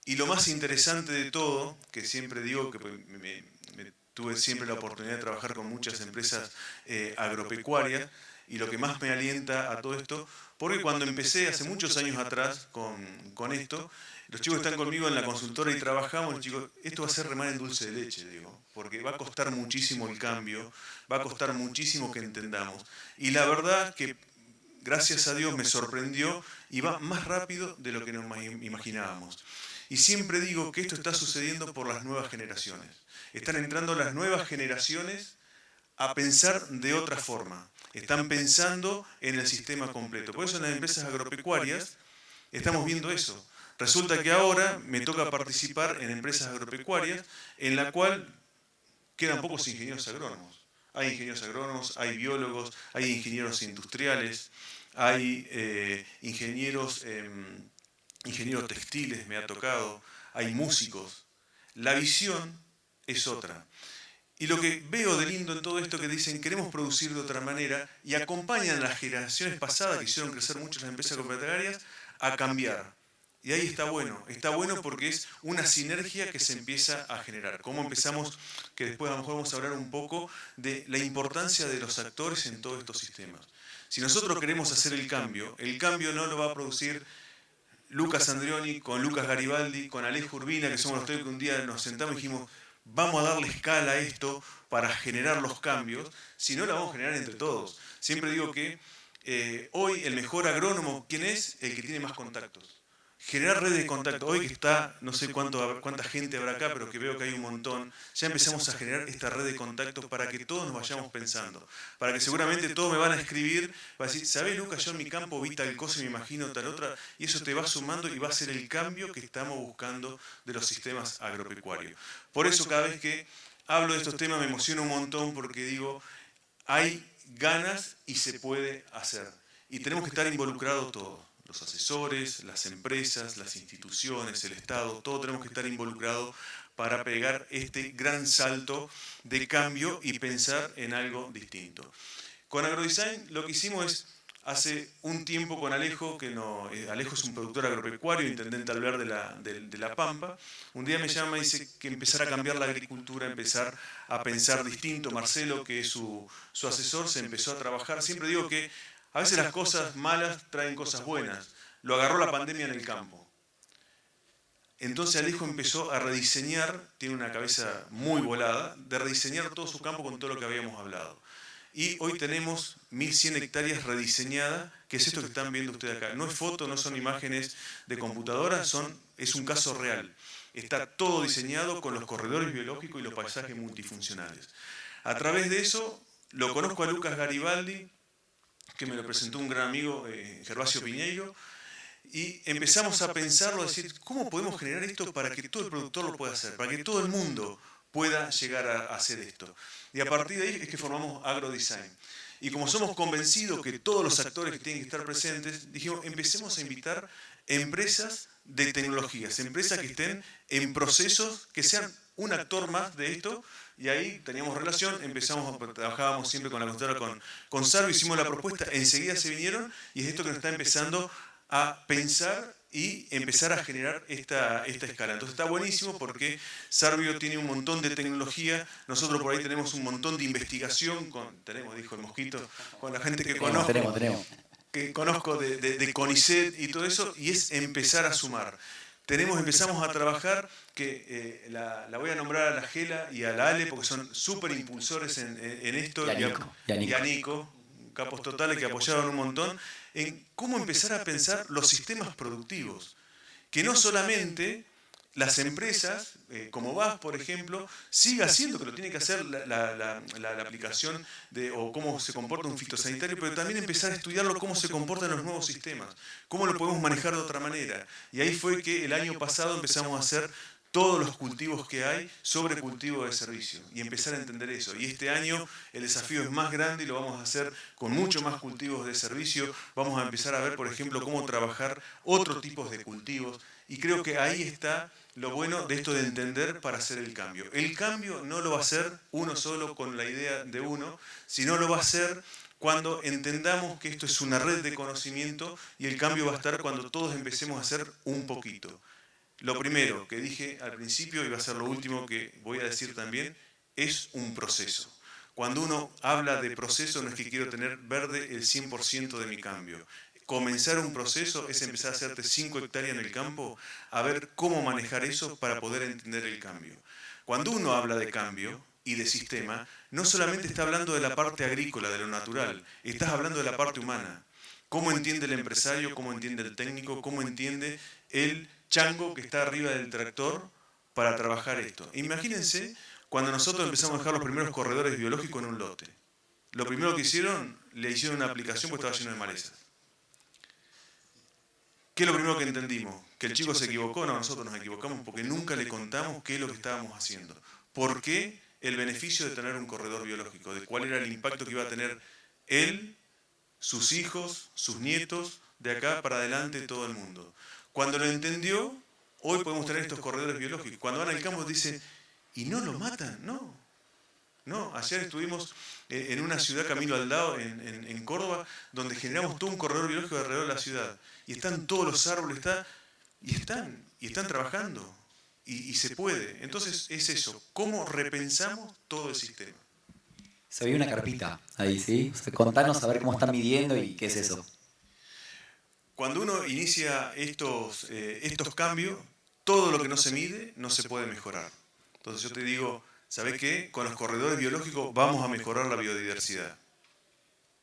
Y lo más interesante de todo, que siempre digo que tuve siempre la oportunidad de trabajar con muchas empresas agropecuarias, y lo que más me alienta a todo esto, porque cuando empecé hace muchos años atrás con esto, los chicos que están conmigo en la consultora y trabajamos, los chicos, esto va a ser remar en dulce de leche, digo, porque va a costar muchísimo el cambio, va a costar muchísimo que entendamos. Y la verdad que, gracias a Dios, me sorprendió y va más rápido de lo que nos imaginábamos. Y siempre digo que esto está sucediendo por las nuevas generaciones. Están entrando las nuevas generaciones a pensar de otra forma. Están pensando en el sistema completo. Por eso en las empresas agropecuarias estamos viendo eso. Resulta que ahora me toca participar en empresas agropecuarias en la cual quedan pocos ingenieros agrónomos. Hay ingenieros agrónomos, hay biólogos, hay ingenieros industriales, hay ingenieros textiles, me ha tocado, hay músicos. La visión es otra. Y lo que veo de lindo en todo esto que dicen, queremos producir de otra manera, y acompañan a las generaciones pasadas que hicieron crecer mucho las empresas agropecuarias a cambiar. Y ahí está bueno porque es una sinergia que se empieza a generar. Cómo empezamos, que después a lo mejor vamos a hablar un poco de la importancia de los actores en todos estos sistemas. Si nosotros queremos hacer el cambio no lo va a producir Lucas Andrioni con Lucas Garibaldi, con Alejo Urbina, que somos los tres que un día nos sentamos y dijimos, vamos a darle escala a esto para generar los cambios, si no la vamos a generar entre todos. Siempre digo que hoy el mejor agrónomo, ¿quién es? El que tiene más contactos. Generar redes de contacto. Hoy que está, no sé cuánta gente habrá acá, pero que veo que hay un montón, ya empezamos a generar esta red de contactos para que todos nos vayamos pensando. Para que seguramente todos me van a escribir, va a decir, ¿sabés, Lucas? Yo en mi campo vi tal cosa y me imagino tal otra, y eso te va sumando y va a ser el cambio que estamos buscando de los sistemas agropecuarios. Por eso cada vez que hablo de estos temas me emociona un montón porque digo, hay ganas y se puede hacer. Y tenemos que estar involucrados todos, los asesores, las empresas, las instituciones, el Estado, todos tenemos que estar involucrados para pegar este gran salto de cambio y pensar en algo distinto. Con Agrodesign lo que hicimos es, hace un tiempo con Alejo, Alejo es un productor agropecuario, intendente alvear de La Pampa, un día me llama y dice que empezar a cambiar la agricultura, empezar a pensar distinto. Marcelo, que es su asesor, se empezó a trabajar. Siempre digo que a veces las cosas malas traen cosas buenas. Lo agarró la pandemia en el campo. Entonces Alejo empezó a rediseñar, tiene una cabeza muy volada, de rediseñar todo su campo con todo lo que habíamos hablado. Y hoy tenemos 1.100 hectáreas rediseñadas, que es esto que están viendo ustedes acá. No es foto, no son imágenes de computadora, es un caso real. Está todo diseñado con los corredores biológicos y los paisajes multifuncionales. A través de eso, lo conozco a Lucas Garibaldi, que me lo presentó un gran amigo, Gervasio Piñeiro, y empezamos a pensarlo, a decir, ¿cómo podemos generar esto para que todo el productor lo pueda hacer? Para que todo el mundo pueda llegar a hacer esto. Y a partir de ahí es que formamos Agrodesign. Y como somos convencidos que todos los actores que tienen que estar presentes, dijimos, empecemos a invitar empresas de tecnologías, empresas que estén en procesos, que sean un actor más de esto. Y ahí teníamos relación, trabajábamos siempre con la consultora, con Sarvio, hicimos la propuesta, enseguida se vinieron, y es esto que nos está empezando a pensar y empezar a generar esta escala. Entonces está buenísimo porque Sarvio tiene un montón de tecnología, nosotros por ahí tenemos un montón de investigación, tenemos, dijo el Mosquito, con la gente que conozco, que conozco de CONICET y todo eso, y es empezar a sumar. Empezamos a trabajar, que la voy a nombrar a la Gela y a la Ale, porque son súper impulsores en esto, y a Nico, capos totales que apoyaron un montón, en cómo empezar a pensar los sistemas productivos. Que no solamente las empresas, como VAS, por ejemplo, siga haciendo, que lo tiene que hacer la aplicación o cómo se comporta un fitosanitario, pero también empezar a estudiarlo cómo se comportan los nuevos sistemas, cómo lo podemos manejar de otra manera. Y ahí fue que el año pasado empezamos a hacer todos los cultivos que hay sobre cultivo de servicio y empezar a entender eso. Y este año el desafío es más grande y lo vamos a hacer con mucho más cultivos de servicio. Vamos a empezar a ver, por ejemplo, cómo trabajar otros tipos de cultivos. Y creo que ahí está lo bueno de esto de entender para hacer el cambio. El cambio no lo va a hacer uno solo con la idea de uno, sino lo va a hacer cuando entendamos que esto es una red de conocimiento, y el cambio va a estar cuando todos empecemos a hacer un poquito. Lo primero que dije al principio, y va a ser lo último que voy a decir también, es un proceso. Cuando uno habla de proceso, no es que quiero tener verde el 100% de mi cambio. Comenzar un proceso es empezar a hacerte 5 hectáreas en el campo, a ver cómo manejar eso para poder entender el cambio. Cuando uno habla de cambio y de sistema, no solamente está hablando de la parte agrícola, de lo natural, estás hablando de la parte humana. ¿Cómo entiende el empresario? ¿Cómo entiende el técnico? ¿Cómo entiende el chango que está arriba del tractor para trabajar esto? Imagínense cuando nosotros empezamos a dejar los primeros corredores biológicos en un lote. Lo primero que hicieron, le hicieron una aplicación porque estaba lleno de malezas. ¿Qué es lo primero que entendimos? ¿Que el chico se equivocó? No, nosotros nos equivocamos porque nunca le contamos qué es lo que estábamos haciendo. ¿Por qué el beneficio de tener un corredor biológico? ¿De cuál era el impacto que iba a tener él, sus hijos, sus nietos, de acá para adelante todo el mundo? Cuando lo entendió, hoy podemos tener estos corredores biológicos. Cuando van al campo dicen, ¿y no lo matan? No. No, ayer estuvimos en una ciudad, Camilo Aldao, en Córdoba, donde generamos todo un corredor biológico alrededor de la ciudad. Y están todos los árboles, y están trabajando. Y se puede. Entonces es eso, ¿cómo repensamos todo el sistema?
Se ve una carpita ahí, ¿sí? Contanos a ver cómo están midiendo y qué es eso.
Cuando uno inicia estos cambios, todo lo que no se mide no se puede mejorar. Entonces yo te digo, ¿sabés qué? Con los corredores biológicos vamos a mejorar la biodiversidad.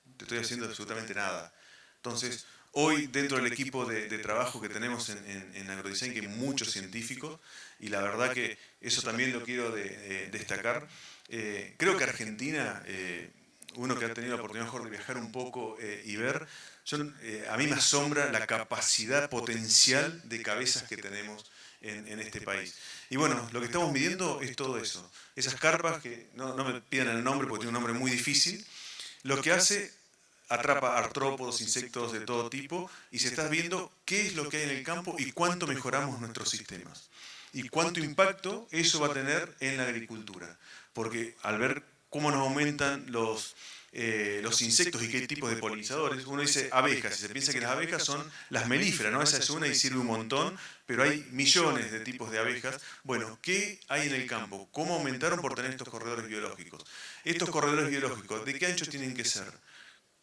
No te estoy haciendo absolutamente nada. Entonces, hoy dentro del equipo de trabajo que tenemos en Agrodesign, que hay muchos científicos, y la verdad que eso también lo quiero destacar, creo que Argentina, uno que ha tenido la oportunidad mejor de viajar un poco y ver, a mí me asombra la capacidad potencial de cabezas que tenemos en este país. Y bueno, lo que estamos midiendo es todo eso. Esas carpas, que no me pidan el nombre porque tiene un nombre muy difícil, lo que hace, atrapa artrópodos, insectos de todo tipo, y se está viendo qué es lo que hay en el campo y cuánto mejoramos nuestros sistemas. Y cuánto impacto eso va a tener en la agricultura. Porque al ver cómo nos aumentan los insectos y qué tipos de polinizadores, uno dice abejas, y se piensa que las abejas son las melíferas, ¿no? Esa es una y sirve un montón, pero hay millones de tipos de abejas. Bueno, ¿qué hay en el campo? ¿Cómo aumentaron por tener estos corredores biológicos? Estos corredores biológicos, ¿de qué anchos tienen que ser?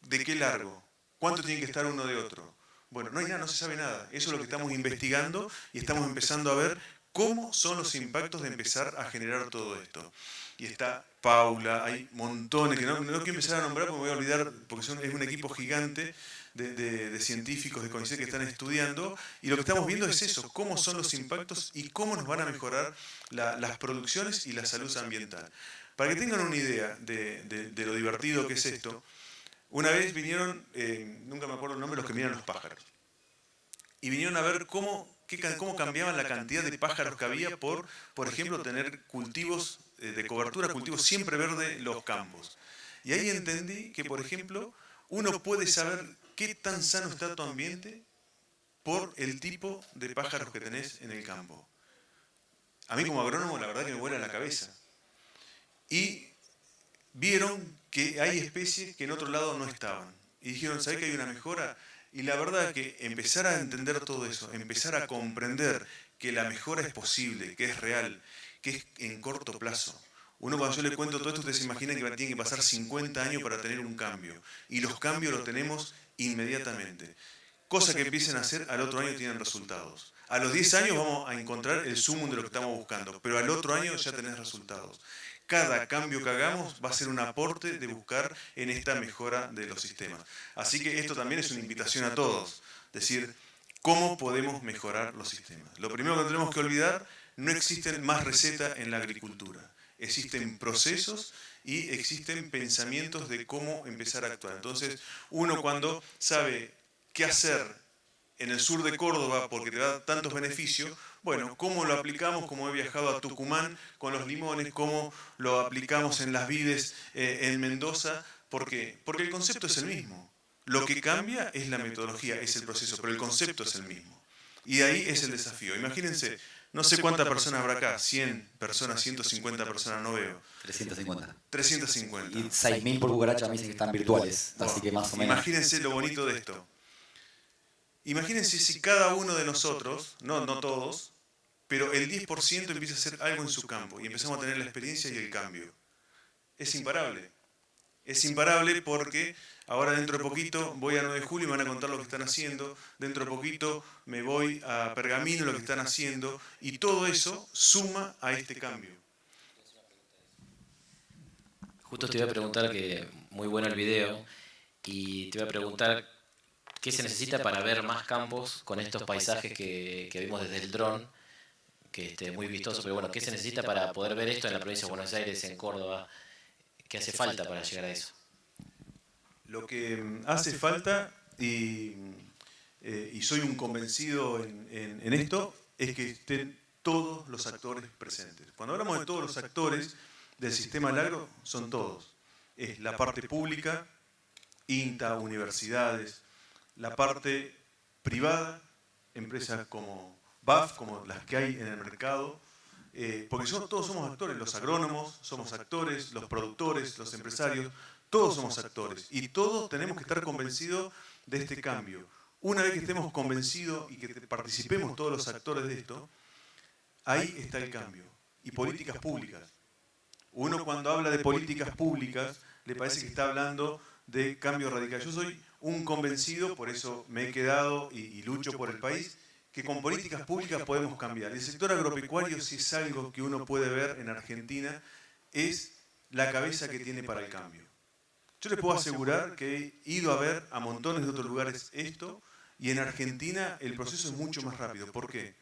¿De qué largo? ¿Cuánto tiene que estar uno de otro? Bueno, no hay nada, no se sabe nada. Eso es lo que estamos investigando y estamos empezando a ver cómo son los impactos de empezar a generar todo esto. Y está Paula, hay montones, que no quiero empezar a nombrar porque me voy a olvidar, porque es un equipo gigante de científicos de CONICET que están estudiando, y lo que estamos viendo es eso, cómo son los impactos y cómo nos van a mejorar las producciones y la salud ambiental. Para que tengan una idea de lo divertido que es esto, una vez vinieron, nunca me acuerdo el nombre, los que miran los pájaros, y vinieron a ver cómo cambiaban la cantidad de pájaros que había por ejemplo, tener cultivos de cobertura, cultivos siempre verdes los campos. Y ahí entendí que, por ejemplo, uno puede saber qué tan sano está tu ambiente por el tipo de pájaros que tenés en el campo. A mí como agrónomo la verdad que me vuela la cabeza. Y vieron que hay especies que en otro lado no estaban. Y dijeron, ¿sabés que hay una mejora? Y la verdad que empezar a entender todo eso, empezar a comprender que la mejora es posible, que es real, que es en corto plazo. Uno cuando yo le cuento todo esto, ustedes se imaginan que tienen que pasar 50 años para tener un cambio. Y los cambios los tenemos inmediatamente. Cosa que empiecen a hacer, al otro año tienen resultados. A los 10 años vamos a encontrar el sumum de lo que estamos buscando, pero al otro año ya tenés resultados. Cada cambio que hagamos va a ser un aporte de buscar en esta mejora de los sistemas. Así que esto también es una invitación a todos, decir, ¿cómo podemos mejorar los sistemas? Lo primero que tenemos que olvidar, no existen más recetas en la agricultura. Existen procesos y existen pensamientos de cómo empezar a actuar. Entonces, uno cuando sabe qué hacer en el sur de Córdoba porque te da tantos beneficios, bueno, ¿cómo lo aplicamos? Como he viajado a Tucumán con los limones, ¿cómo lo aplicamos en las vides en Mendoza? ¿Por qué? Porque el concepto es el mismo. Lo que cambia es la metodología, es el proceso, pero el concepto es el mismo. Y ahí es el desafío. Imagínense, no sé cuántas personas habrá acá, 100 personas, 150 personas, no veo.
350.
350.
Y 6.000 por cucaracha me dicen que están virtuales, así que más o menos.
Imagínense lo bonito de esto. Imagínense si cada uno de nosotros, no todos, pero el 10% empieza a hacer algo en su campo y empezamos a tener la experiencia y el cambio. Es imparable. Es imparable porque ahora dentro de poquito voy a 9 de julio y me van a contar lo que están haciendo. Dentro de poquito me voy a Pergamino, lo que están haciendo. Y todo eso suma a este cambio.
Justo te iba a preguntar, que muy bueno el video, y te iba a preguntar qué se necesita para ver más campos con estos paisajes que vimos desde el dron, que es muy vistoso, pero bueno, ¿qué se necesita para poder ver esto en la provincia de Buenos Aires, en Córdoba? ¿Qué hace falta para llegar a eso?
Lo que hace falta, y soy un convencido en esto, es que estén todos los actores presentes. Cuando hablamos de todos los actores del sistema del agro, son todos. Es la parte pública, INTA, universidades, la parte privada, empresas como BAF, como las que hay en el mercado, porque todos somos actores, los agrónomos somos actores, los productores, los empresarios, todos somos actores y todos tenemos que estar convencidos de este cambio. Una vez que estemos convencidos y que participemos todos los actores de esto, ahí está el cambio. Y políticas públicas. Uno cuando habla de políticas públicas le parece que está hablando de cambio radical. Yo soy un convencido, por eso me he quedado y lucho por el país, que con políticas públicas podemos cambiar. El sector agropecuario, si es algo que uno puede ver en Argentina, es la cabeza que tiene para el cambio. Yo les puedo asegurar que he ido a ver a montones de otros lugares esto, y en Argentina el proceso es mucho más rápido. ¿Por qué?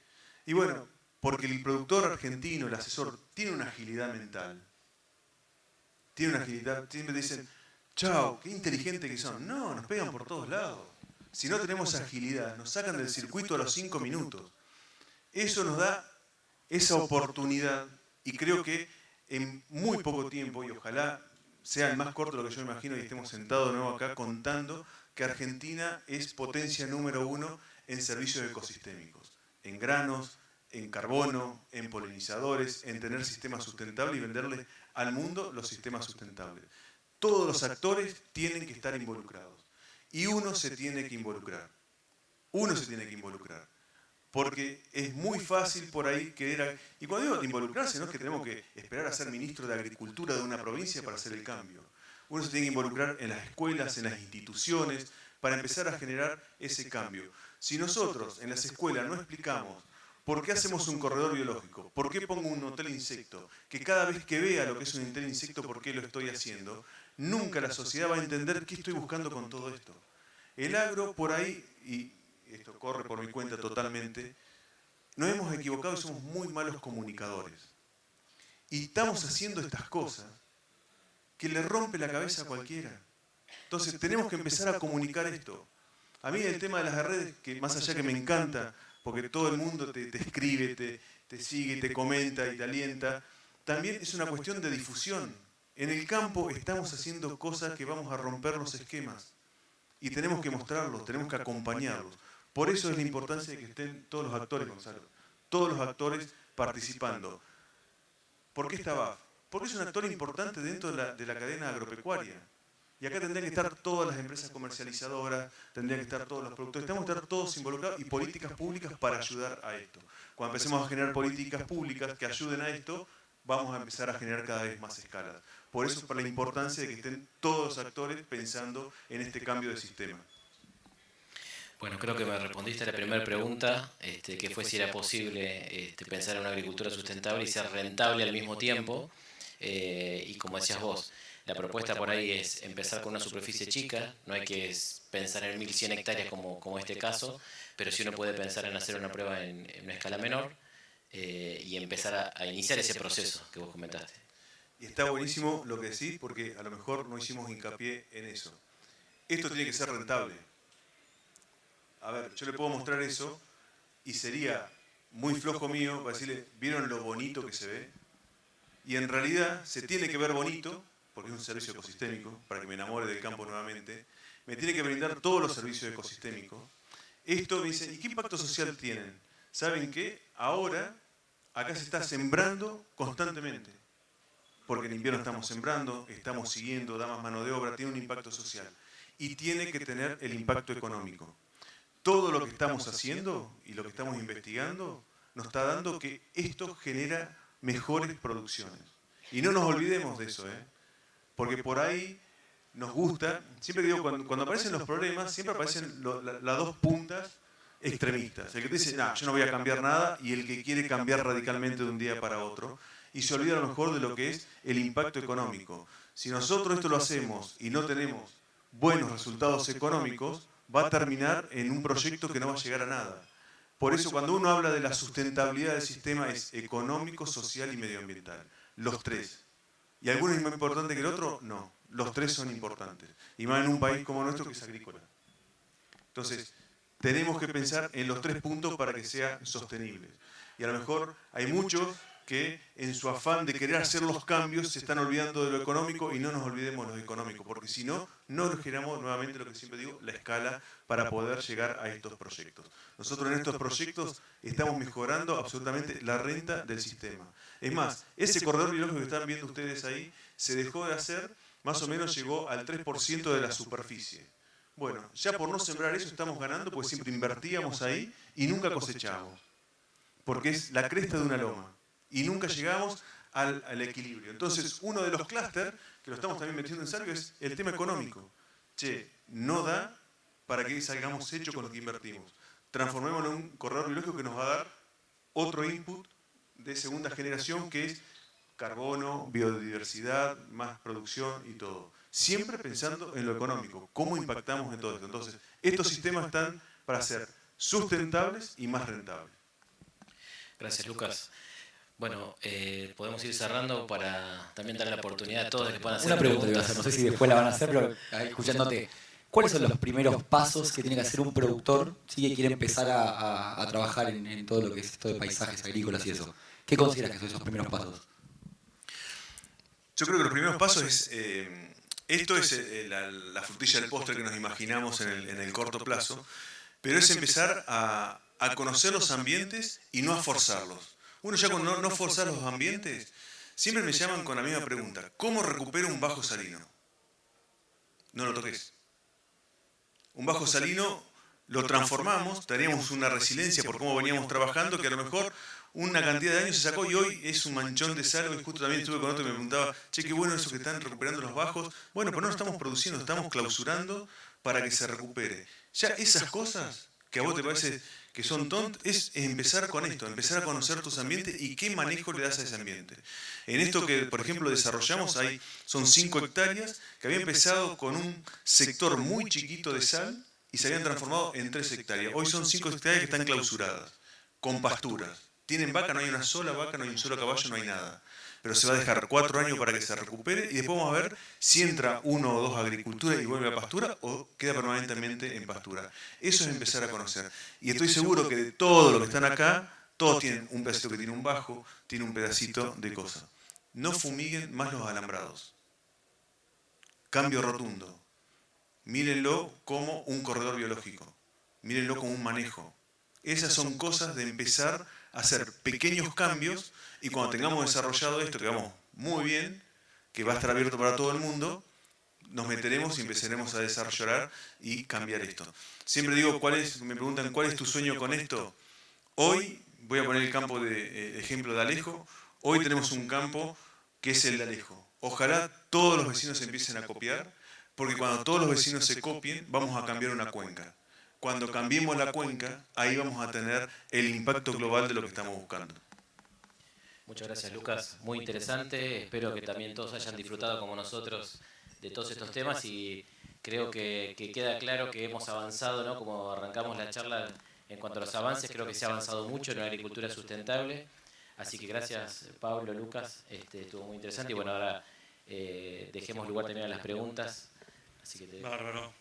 Y bueno, porque el productor argentino, el asesor, tiene una agilidad mental. Tiene una agilidad, siempre dicen, chao, qué inteligente que son. No, nos pegan por todos lados. Si no tenemos agilidad, nos sacan del circuito a los 5 minutos. Eso nos da esa oportunidad y creo que en muy poco tiempo, y ojalá sea el más corto de lo que yo me imagino y estemos sentados de nuevo acá contando que Argentina es potencia número 1 en servicios ecosistémicos, en granos, en carbono, en polinizadores, en tener sistemas sustentables y venderle al mundo los sistemas sustentables. Todos los actores tienen que estar involucrados y uno se tiene que involucrar. Uno se tiene que involucrar. Porque es muy fácil por ahí querer... Y cuando digo involucrarse, no es que tenemos que esperar a ser ministro de Agricultura de una provincia para hacer el cambio. Uno se tiene que involucrar en las escuelas, en las instituciones, para empezar a generar ese cambio. Si nosotros en las escuelas no explicamos por qué hacemos un corredor biológico, por qué pongo un hotel insecto, que cada vez que vea lo que es un hotel insecto, por qué lo estoy haciendo, nunca la sociedad va a entender qué estoy buscando con todo esto. El agro por ahí... y esto corre por mi cuenta totalmente, nos hemos equivocado y somos muy malos comunicadores. Y estamos haciendo estas cosas que le rompe la cabeza a cualquiera. Entonces tenemos que empezar a comunicar esto. A mí el tema de las redes, que más allá que me encanta, porque todo el mundo te escribe, te sigue, te comenta y te alienta, también es una cuestión de difusión. En el campo estamos haciendo cosas que vamos a romper los esquemas. Y tenemos que mostrarlos, tenemos que acompañarlos. Por eso es la importancia de que estén todos los actores, Gonzalo, todos los actores participando. ¿Por qué está BAF? Porque es un actor importante dentro de la cadena agropecuaria. Y acá tendrían que estar todas las empresas comercializadoras, tendrían que estar todos los productores, tenemos que estar todos involucrados y políticas públicas para ayudar a esto. Cuando empecemos a generar políticas públicas que ayuden a esto, vamos a empezar a generar cada vez más escalas. Por eso, por la importancia de que estén todos los actores pensando en este cambio de sistema.
Bueno, creo que me respondiste a la primera pregunta, que fue si era posible pensar en una agricultura sustentable y ser rentable al mismo tiempo. Y como decías vos, la propuesta por ahí es empezar con una superficie chica, no hay que pensar en 1.100 hectáreas como este caso, pero sí uno puede pensar en hacer una prueba en una escala menor y empezar a iniciar ese proceso que vos comentaste.
Y está buenísimo lo que decís, porque a lo mejor no hicimos hincapié en eso. Esto tiene que ser rentable. A ver, yo le puedo mostrar eso y sería muy flojo mío para decirle, ¿vieron lo bonito que se ve? Y en realidad se tiene que ver bonito, porque es un servicio ecosistémico, para que me enamore del campo nuevamente, me tiene que brindar todos los servicios ecosistémicos. Esto me dice, ¿y qué impacto social tienen? ¿Saben qué? Ahora, acá se está sembrando constantemente. Porque en invierno estamos sembrando, estamos siguiendo, da más mano de obra, tiene un impacto social. Y tiene que tener el impacto económico. Todo lo que estamos haciendo y lo que estamos investigando nos está dando que esto genera mejores producciones. Y no nos olvidemos de eso, porque por ahí nos gusta, siempre digo, cuando aparecen los problemas, siempre aparecen las dos puntas extremistas. El que te dice, no, yo no voy a cambiar nada, y el que quiere cambiar radicalmente de un día para otro, y se olvida a lo mejor de lo que es el impacto económico. Si nosotros esto lo hacemos y no tenemos buenos resultados económicos, va a terminar en un proyecto que no va a llegar a nada. Por eso cuando uno habla de la sustentabilidad del sistema es económico, social y medioambiental. Los tres. ¿Y alguno es más importante que el otro? No. Los tres son importantes. Y más en un país como nuestro que es agrícola. Entonces, tenemos que pensar en los 3 puntos para que sean sostenibles. Y a lo mejor hay muchos que en su afán de querer hacer los cambios se están olvidando de lo económico, y no nos olvidemos de lo económico, porque si no, no generamos nuevamente lo que siempre digo, la escala para poder llegar a estos proyectos. Nosotros en estos proyectos estamos mejorando absolutamente la renta del sistema. Es más, ese corredor biológico que están viendo ustedes ahí se dejó de hacer, más o menos llegó al 3% de la superficie. Bueno, ya por no sembrar eso estamos ganando, porque siempre invertíamos ahí y nunca cosechamos, porque es la cresta de una loma. Y nunca llegamos al equilibrio. Entonces, uno de los clústeres, que lo estamos también metiendo en serio, es el tema económico. Che, no da para que salgamos hechos con lo que invertimos. Transformémoslo en un corredor biológico que nos va a dar otro input de segunda generación, que es carbono, biodiversidad, más producción y todo. Siempre pensando en lo económico, cómo impactamos en todo esto. Entonces, estos sistemas están para ser sustentables y más rentables.
Gracias, Lucas. Bueno, podemos ir cerrando para también darle la oportunidad a todos de que puedan hacer
una pregunta.
preguntas.
No sé si después la van a hacer, pero escuchándote, ¿cuáles son los primeros pasos que tiene que hacer un productor si quiere empezar a trabajar en todo lo que es esto de paisajes agrícolas y eso? ¿Qué consideras que son esos primeros pasos?
Yo creo que los primeros pasos es... esto es la frutilla del postre que nos imaginamos en el corto plazo, pero es empezar a conocer los ambientes y no a forzarlos. Uno ya con no forzar los ambientes, siempre me llaman con la misma pregunta: ¿cómo recupero un bajo salino? No lo toques. Un bajo salino lo transformamos, teníamos una resiliencia por cómo veníamos trabajando, que a lo mejor una cantidad de años se sacó y hoy es un manchón de sal. Hoy justo también estuve con otro y me preguntaba: che, qué bueno eso que están recuperando los bajos. Bueno, pero no lo estamos produciendo, estamos clausurando para que se recupere. Ya esas cosas que a vos te parece que son tontas, es empezar con esto, empezar a conocer tus ambientes y qué manejo le das a ese ambiente. En esto que, por ejemplo, desarrollamos, son 5 hectáreas que había empezado con un sector muy chiquito de sal y se habían transformado en 3 hectáreas. Hoy son 5 hectáreas que están clausuradas, con pasturas. Tienen vaca, no hay una sola vaca, no hay un solo caballo, no hay nada. Pero se va a dejar 4 años para que se recupere y después vamos a ver si entra 1 o 2 a agricultura y vuelve a pastura o queda permanentemente en pastura. Eso es empezar a conocer. Y estoy seguro que de todos los que están acá, todos tienen un pedacito que tiene un bajo, tiene un pedacito de cosa. No fumiguen más los alambrados. Cambio rotundo. Mírenlo como un corredor biológico. Mírenlo como un manejo. Esas son cosas de empezar a hacer pequeños cambios, y cuando tengamos desarrollado esto, que vamos muy bien, que va a estar abierto para todo el mundo, nos meteremos y empezaremos a desarrollar y cambiar esto. Siempre digo, me preguntan, ¿cuál es tu sueño con esto? Hoy, voy a poner el campo de ejemplo de Alejo, hoy tenemos un campo que es el de Alejo. Ojalá todos los vecinos se empiecen a copiar, porque cuando todos los vecinos se copien, vamos a cambiar una cuenca. Cuando cambiemos la cuenca, ahí vamos a tener el impacto global de lo que estamos buscando.
Muchas gracias, Lucas. Muy interesante. Espero que también todos hayan disfrutado como nosotros de todos estos temas, y creo que queda claro que hemos avanzado, ¿no? Como arrancamos la charla en cuanto a los avances, creo que se ha avanzado mucho en la agricultura sustentable. Así que gracias, Pablo, Lucas. Estuvo muy interesante. Y bueno, ahora dejemos lugar también a las preguntas. Así que
Bárbaro.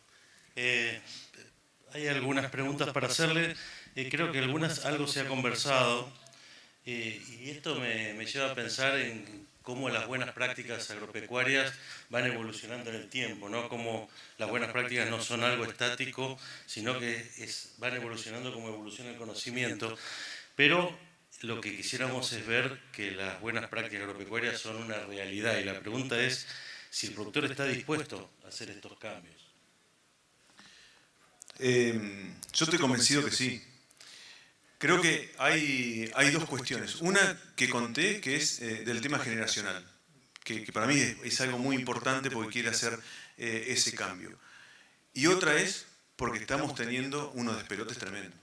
Hay algunas preguntas para hacerle. Creo que algo se ha conversado. Y esto me lleva a pensar en cómo las buenas prácticas agropecuarias van evolucionando en el tiempo, ¿no? Cómo las buenas prácticas no son algo estático, sino que van evolucionando como evoluciona el conocimiento. Pero lo que quisiéramos es ver que las buenas prácticas agropecuarias son una realidad, y la pregunta es si el productor está dispuesto a hacer estos cambios.
Yo estoy convencido que sí. Creo que hay 2 cuestiones. Una que conté, que es del tema generacional, que para mí es algo muy importante porque quiere hacer ese cambio. Y otra es porque estamos teniendo unos despelotes tremendos.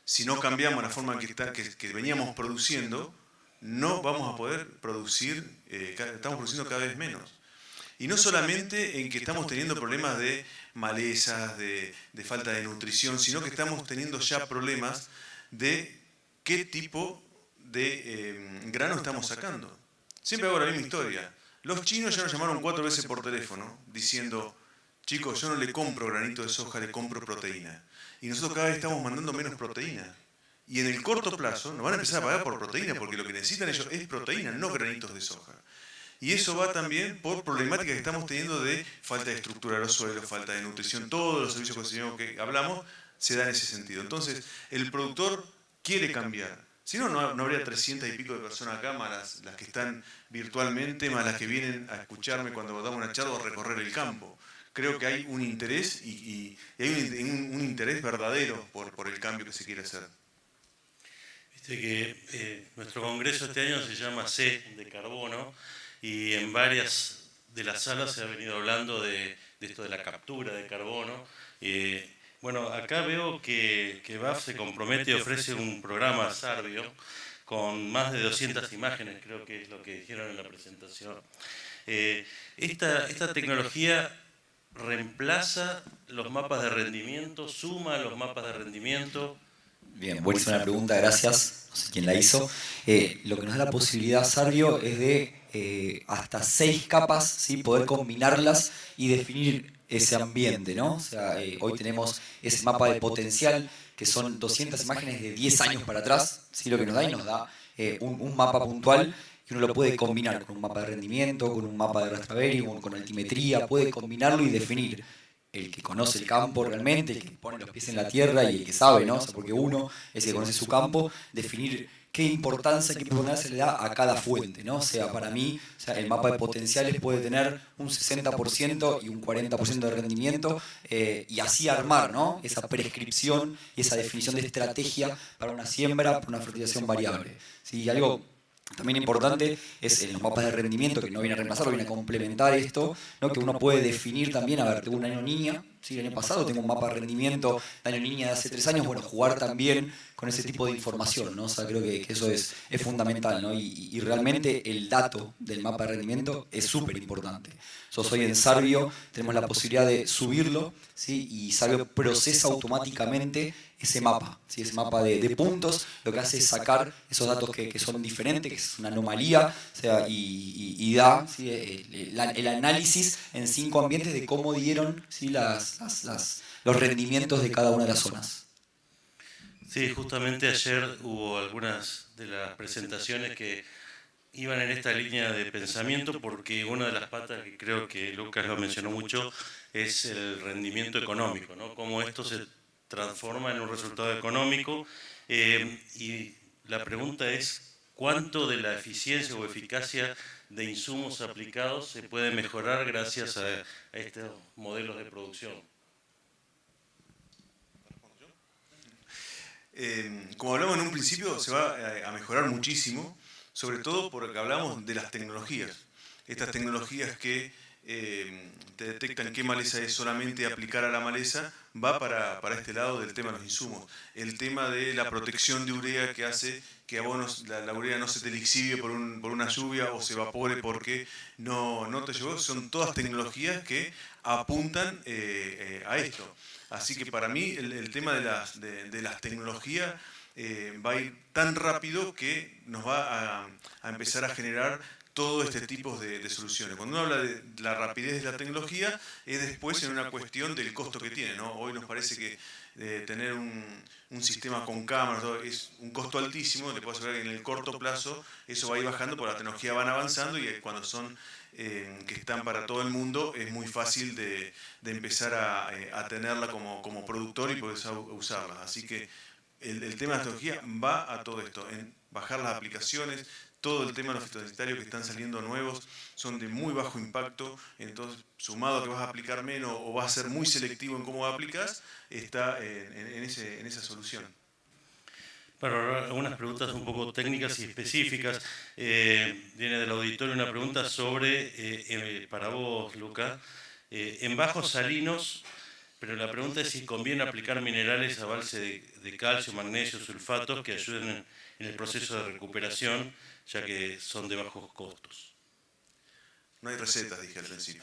Si no cambiamos la forma que veníamos produciendo, no vamos a poder producir, estamos produciendo cada vez menos. Y no solamente en que estamos teniendo problemas de malezas, de falta de nutrición, sino que estamos teniendo ya problemas de qué tipo de grano estamos sacando. Siempre hago la misma historia. Los chinos ya nos llamaron 4 veces por teléfono diciendo: chicos, yo no le compro granito de soja, le compro proteína. Y nosotros cada vez estamos mandando menos proteína. Y en el corto plazo nos van a empezar a pagar por proteína, porque lo que necesitan ellos es proteína, no granitos de soja. Y eso va también por problemáticas que estamos teniendo de falta de estructura de los suelos, falta de nutrición. Todos los servicios que hablamos se da en ese sentido. Entonces, el productor quiere cambiar. Si no, no habría 300 y pico de personas acá, más las que están virtualmente, más las que vienen a escucharme cuando damos una charla o a recorrer el campo. Creo que hay un interés y hay un interés verdadero por el cambio que se quiere hacer.
Viste que nuestro congreso este año se llama C de carbono, y en varias de las salas se ha venido hablando de esto de la captura de carbono. Bueno, acá veo que BAF se compromete y ofrece un programa Sarvio con más de 200 imágenes, creo que es lo que dijeron en la presentación. Esta tecnología reemplaza los mapas de rendimiento, suma los mapas de rendimiento.
Bien, buenísima la pregunta, gracias. No sé quién la hizo. Lo que nos da la posibilidad Sarvio es de hasta 6 capas, ¿sí? Poder combinarlas y definir ese ambiente, ¿no? O sea, hoy tenemos ese mapa de potencial, que son 200 imágenes de 10 años para atrás, ¿sí? Lo que nos da, y nos da un mapa puntual. y uno lo puede combinar con un mapa de rendimiento, con un mapa de Raspberry, con altimetría, puede combinarlo y definir. El que conoce el campo realmente, el que pone los pies en la tierra y el que sabe, ¿no? O sea, porque uno es el que conoce su campo, definir qué importancia, qué importancia se le da a cada fuente, ¿no? O sea, para mí, o sea, el mapa de potenciales puede tener un 60% y un 40% de rendimiento y así armar, ¿no? Esa prescripción y esa definición de estrategia para una siembra, para una fertilización variable. ¿Sí? Y algo también importante es en los mapas de rendimiento, que no viene a reemplazarlo, viene a complementar esto, ¿no? Que uno puede definir también, a ver, tengo un año niña, ¿sí? El año pasado tengo un mapa de rendimiento de año niña de hace 3 años, bueno, jugar también con ese tipo de información, ¿no? O sea, creo que eso es fundamental, ¿no? Y realmente el dato del mapa de rendimiento es súper importante. Nosotros hoy en Sarvio tenemos la posibilidad de subirlo, ¿sí? Y Sarvio procesa automáticamente ese mapa, ¿sí? Ese mapa de puntos, lo que hace es sacar esos datos que son diferentes, que es una anomalía, o sea, y da, ¿sí? el análisis en 5 ambientes de cómo dieron, ¿sí? Los rendimientos de cada una de las zonas.
Sí, justamente ayer hubo algunas de las presentaciones que iban en esta línea de pensamiento, porque una de las patas que creo que Lucas lo mencionó mucho es el rendimiento económico, ¿no? Cómo esto se transforma en un resultado económico, y la pregunta es cuánto de la eficiencia o eficacia de insumos aplicados se puede mejorar gracias a estos modelos de producción.
Como hablamos en un principio, se va a mejorar muchísimo, sobre todo porque hablamos de las tecnologías. Estas tecnologías que te detectan qué maleza es solamente aplicar a la maleza, va para este lado del tema de los insumos. El tema de la protección de urea que hace que a vos la urea no se te lixivie por una lluvia o se evapore porque no te llegó, son todas tecnologías que apuntan a esto. Así que para mí el tema de las tecnologías va a ir tan rápido que nos va a empezar a generar todo este tipo de soluciones. Cuando uno habla de la rapidez de la tecnología, es después en una cuestión del costo que tiene, ¿no? Hoy nos parece que tener un sistema con cámaras es un costo altísimo. Le puedo asegurar que en el corto plazo eso va a ir bajando porque la tecnología van avanzando y cuando son que están para todo el mundo es muy fácil de empezar a tenerla como productor y poder usarla. Así que el tema de la tecnología va a todo esto, en bajar las aplicaciones. Todo el tema de los fitosanitarios que están saliendo nuevos son de muy bajo impacto, entonces sumado a que vas a aplicar menos o vas a ser muy selectivo en cómo aplicas, está en esa solución.
Bueno, algunas preguntas un poco técnicas y específicas. Viene del auditorio una pregunta sobre, para vos, Luca, en bajos salinos, pero la pregunta es si conviene aplicar minerales a base de calcio, magnesio, sulfatos que ayuden en el proceso de recuperación, ya que son de bajos costos.
No hay recetas, dije al principio.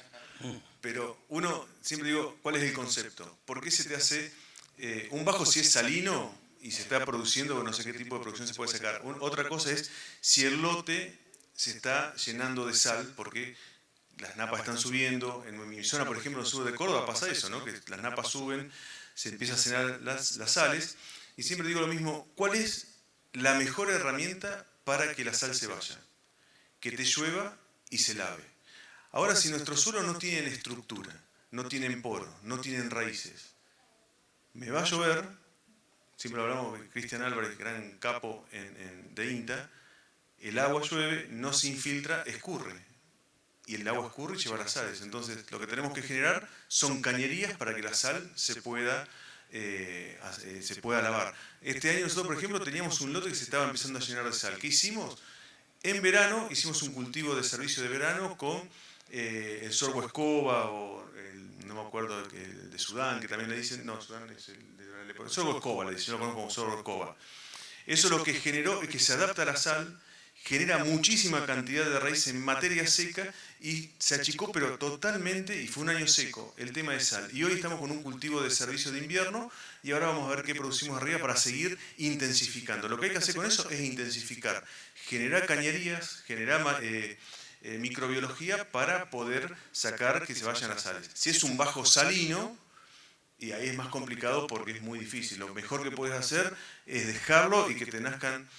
Pero uno, siempre digo, ¿cuál es el concepto? ¿Por qué se te hace un bajo si es salino y se está produciendo, no sé qué tipo de producción se puede sacar? Otra cosa es si el lote se está llenando de sal, porque las napas están subiendo. En mi zona, por ejemplo, en el sur de Córdoba pasa eso, ¿no? Que las napas suben, se empiezan a llenar las sales. Y siempre digo lo mismo, ¿cuál es la mejor herramienta para que la sal se vaya? Que te llueva y se lave. Ahora, si nuestros suelos no tienen estructura, no tienen poros, no tienen raíces, me va a llover, siempre hablamos de Cristian Álvarez, gran capo de INTA, el agua llueve, no se infiltra, escurre. Y el agua escurre y lleva las sales. Entonces, lo que tenemos que generar son cañerías para que la sal se pueda lavar. Este año nosotros, por ejemplo, teníamos un lote que se estaba empezando a llenar de sal. ¿Qué hicimos? En verano hicimos un cultivo de servicio de verano con el sorgo escoba o no me acuerdo el de Sudán, que también le dicen, no, Sudán es el sorgo escoba, le dicen, yo lo conozco como sorgo escoba. Eso lo que generó es que se adapta a la sal, genera muchísima cantidad de raíz en materia seca y se achicó pero totalmente, y fue un año seco, el tema de sal. Y hoy estamos con un cultivo de servicio de invierno y ahora vamos a ver qué producimos arriba para seguir intensificando. Lo que hay que hacer con eso es intensificar, generar cañerías, generar microbiología para poder sacar que se vayan las sales. Si es un bajo salino, Y ahí es más complicado porque es muy difícil. Lo mejor que puedes hacer es dejarlo y que te nazcan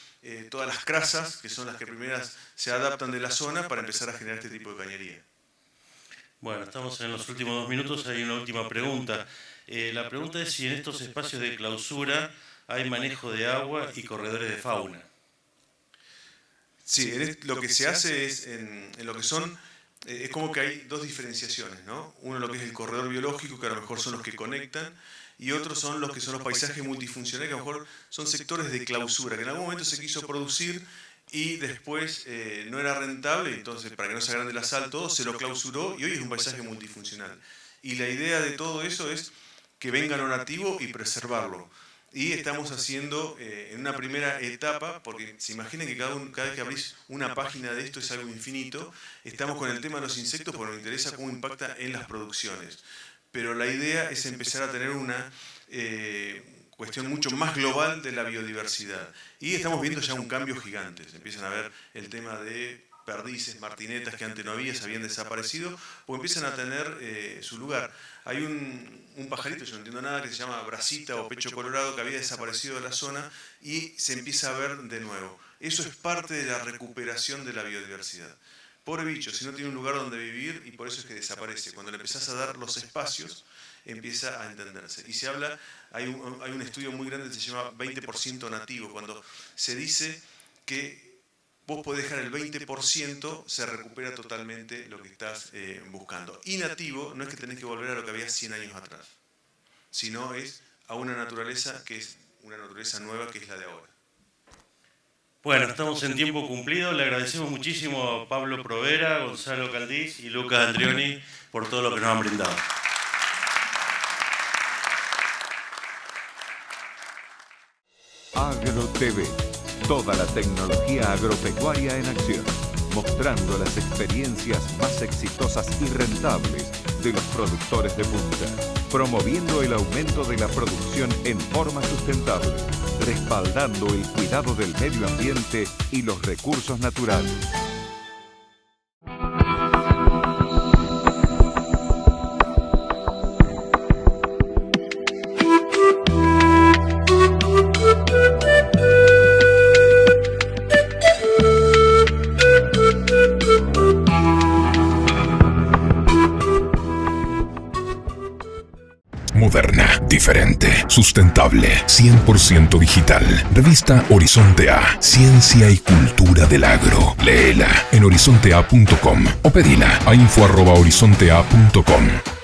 todas las crasas, que son las que primeras se adaptan de la zona para empezar a generar este tipo de cañería.
Bueno, estamos en los últimos 2 minutos, hay una última pregunta. La pregunta es si en estos espacios de clausura hay manejo de agua y corredores de fauna.
Sí, lo que se hace es, en lo que son, es como que hay dos diferenciaciones, ¿no? Uno lo que es el corredor biológico, que a lo mejor son los que conectan, y otros son los que son los paisajes multifuncionales, que a lo mejor son sectores de clausura, que en algún momento se quiso producir y después no era rentable, entonces para que no se agrande la sal todo, se lo clausuró y hoy es un paisaje multifuncional. Y la idea de todo eso es que venga lo nativo y preservarlo. Y estamos haciendo en una primera etapa, porque se imaginen que cada vez que abrís una página de esto es algo infinito, estamos con el tema de los insectos porque nos interesa cómo impacta en las producciones. Pero la idea es empezar a tener una cuestión mucho más global de la biodiversidad. Y estamos viendo ya un cambio gigante. Se empiezan a ver el tema de perdices, martinetas que antes no había, se habían desaparecido, porque empiezan a tener su lugar. Hay un pajarito, yo no entiendo nada, que se llama bracita o pecho colorado, que había desaparecido de la zona y se empieza a ver de nuevo. Eso es parte de la recuperación de la biodiversidad. Pobre bicho, si no tiene un lugar donde vivir, y por eso es que desaparece. Cuando le empezás a dar los espacios, empieza a entenderse. Y se habla, hay un estudio muy grande que se llama 20% nativo, cuando se dice que vos podés dejar el 20%, se recupera totalmente lo que estás buscando. Y nativo no es que tenés que volver a lo que había 100 años atrás, sino es a una naturaleza que es una naturaleza nueva, que es la de ahora.
Bueno, estamos en tiempo cumplido. Le agradecemos muchísimo a Pablo Provera, Gonzalo Caldiz y Lucas Andrioni por todo lo que nos han brindado.
AgroTV, toda la tecnología agropecuaria en acción, mostrando las experiencias más exitosas y rentables de los productores de punta, promoviendo el aumento de la producción en forma sustentable, respaldando el cuidado del medio ambiente y los recursos naturales.
Moderna, diferente, sustentable, 100% digital. Revista Horizonte A, Ciencia y Cultura del Agro. Léela en horizontea.com o pedila a info@horizontea.com.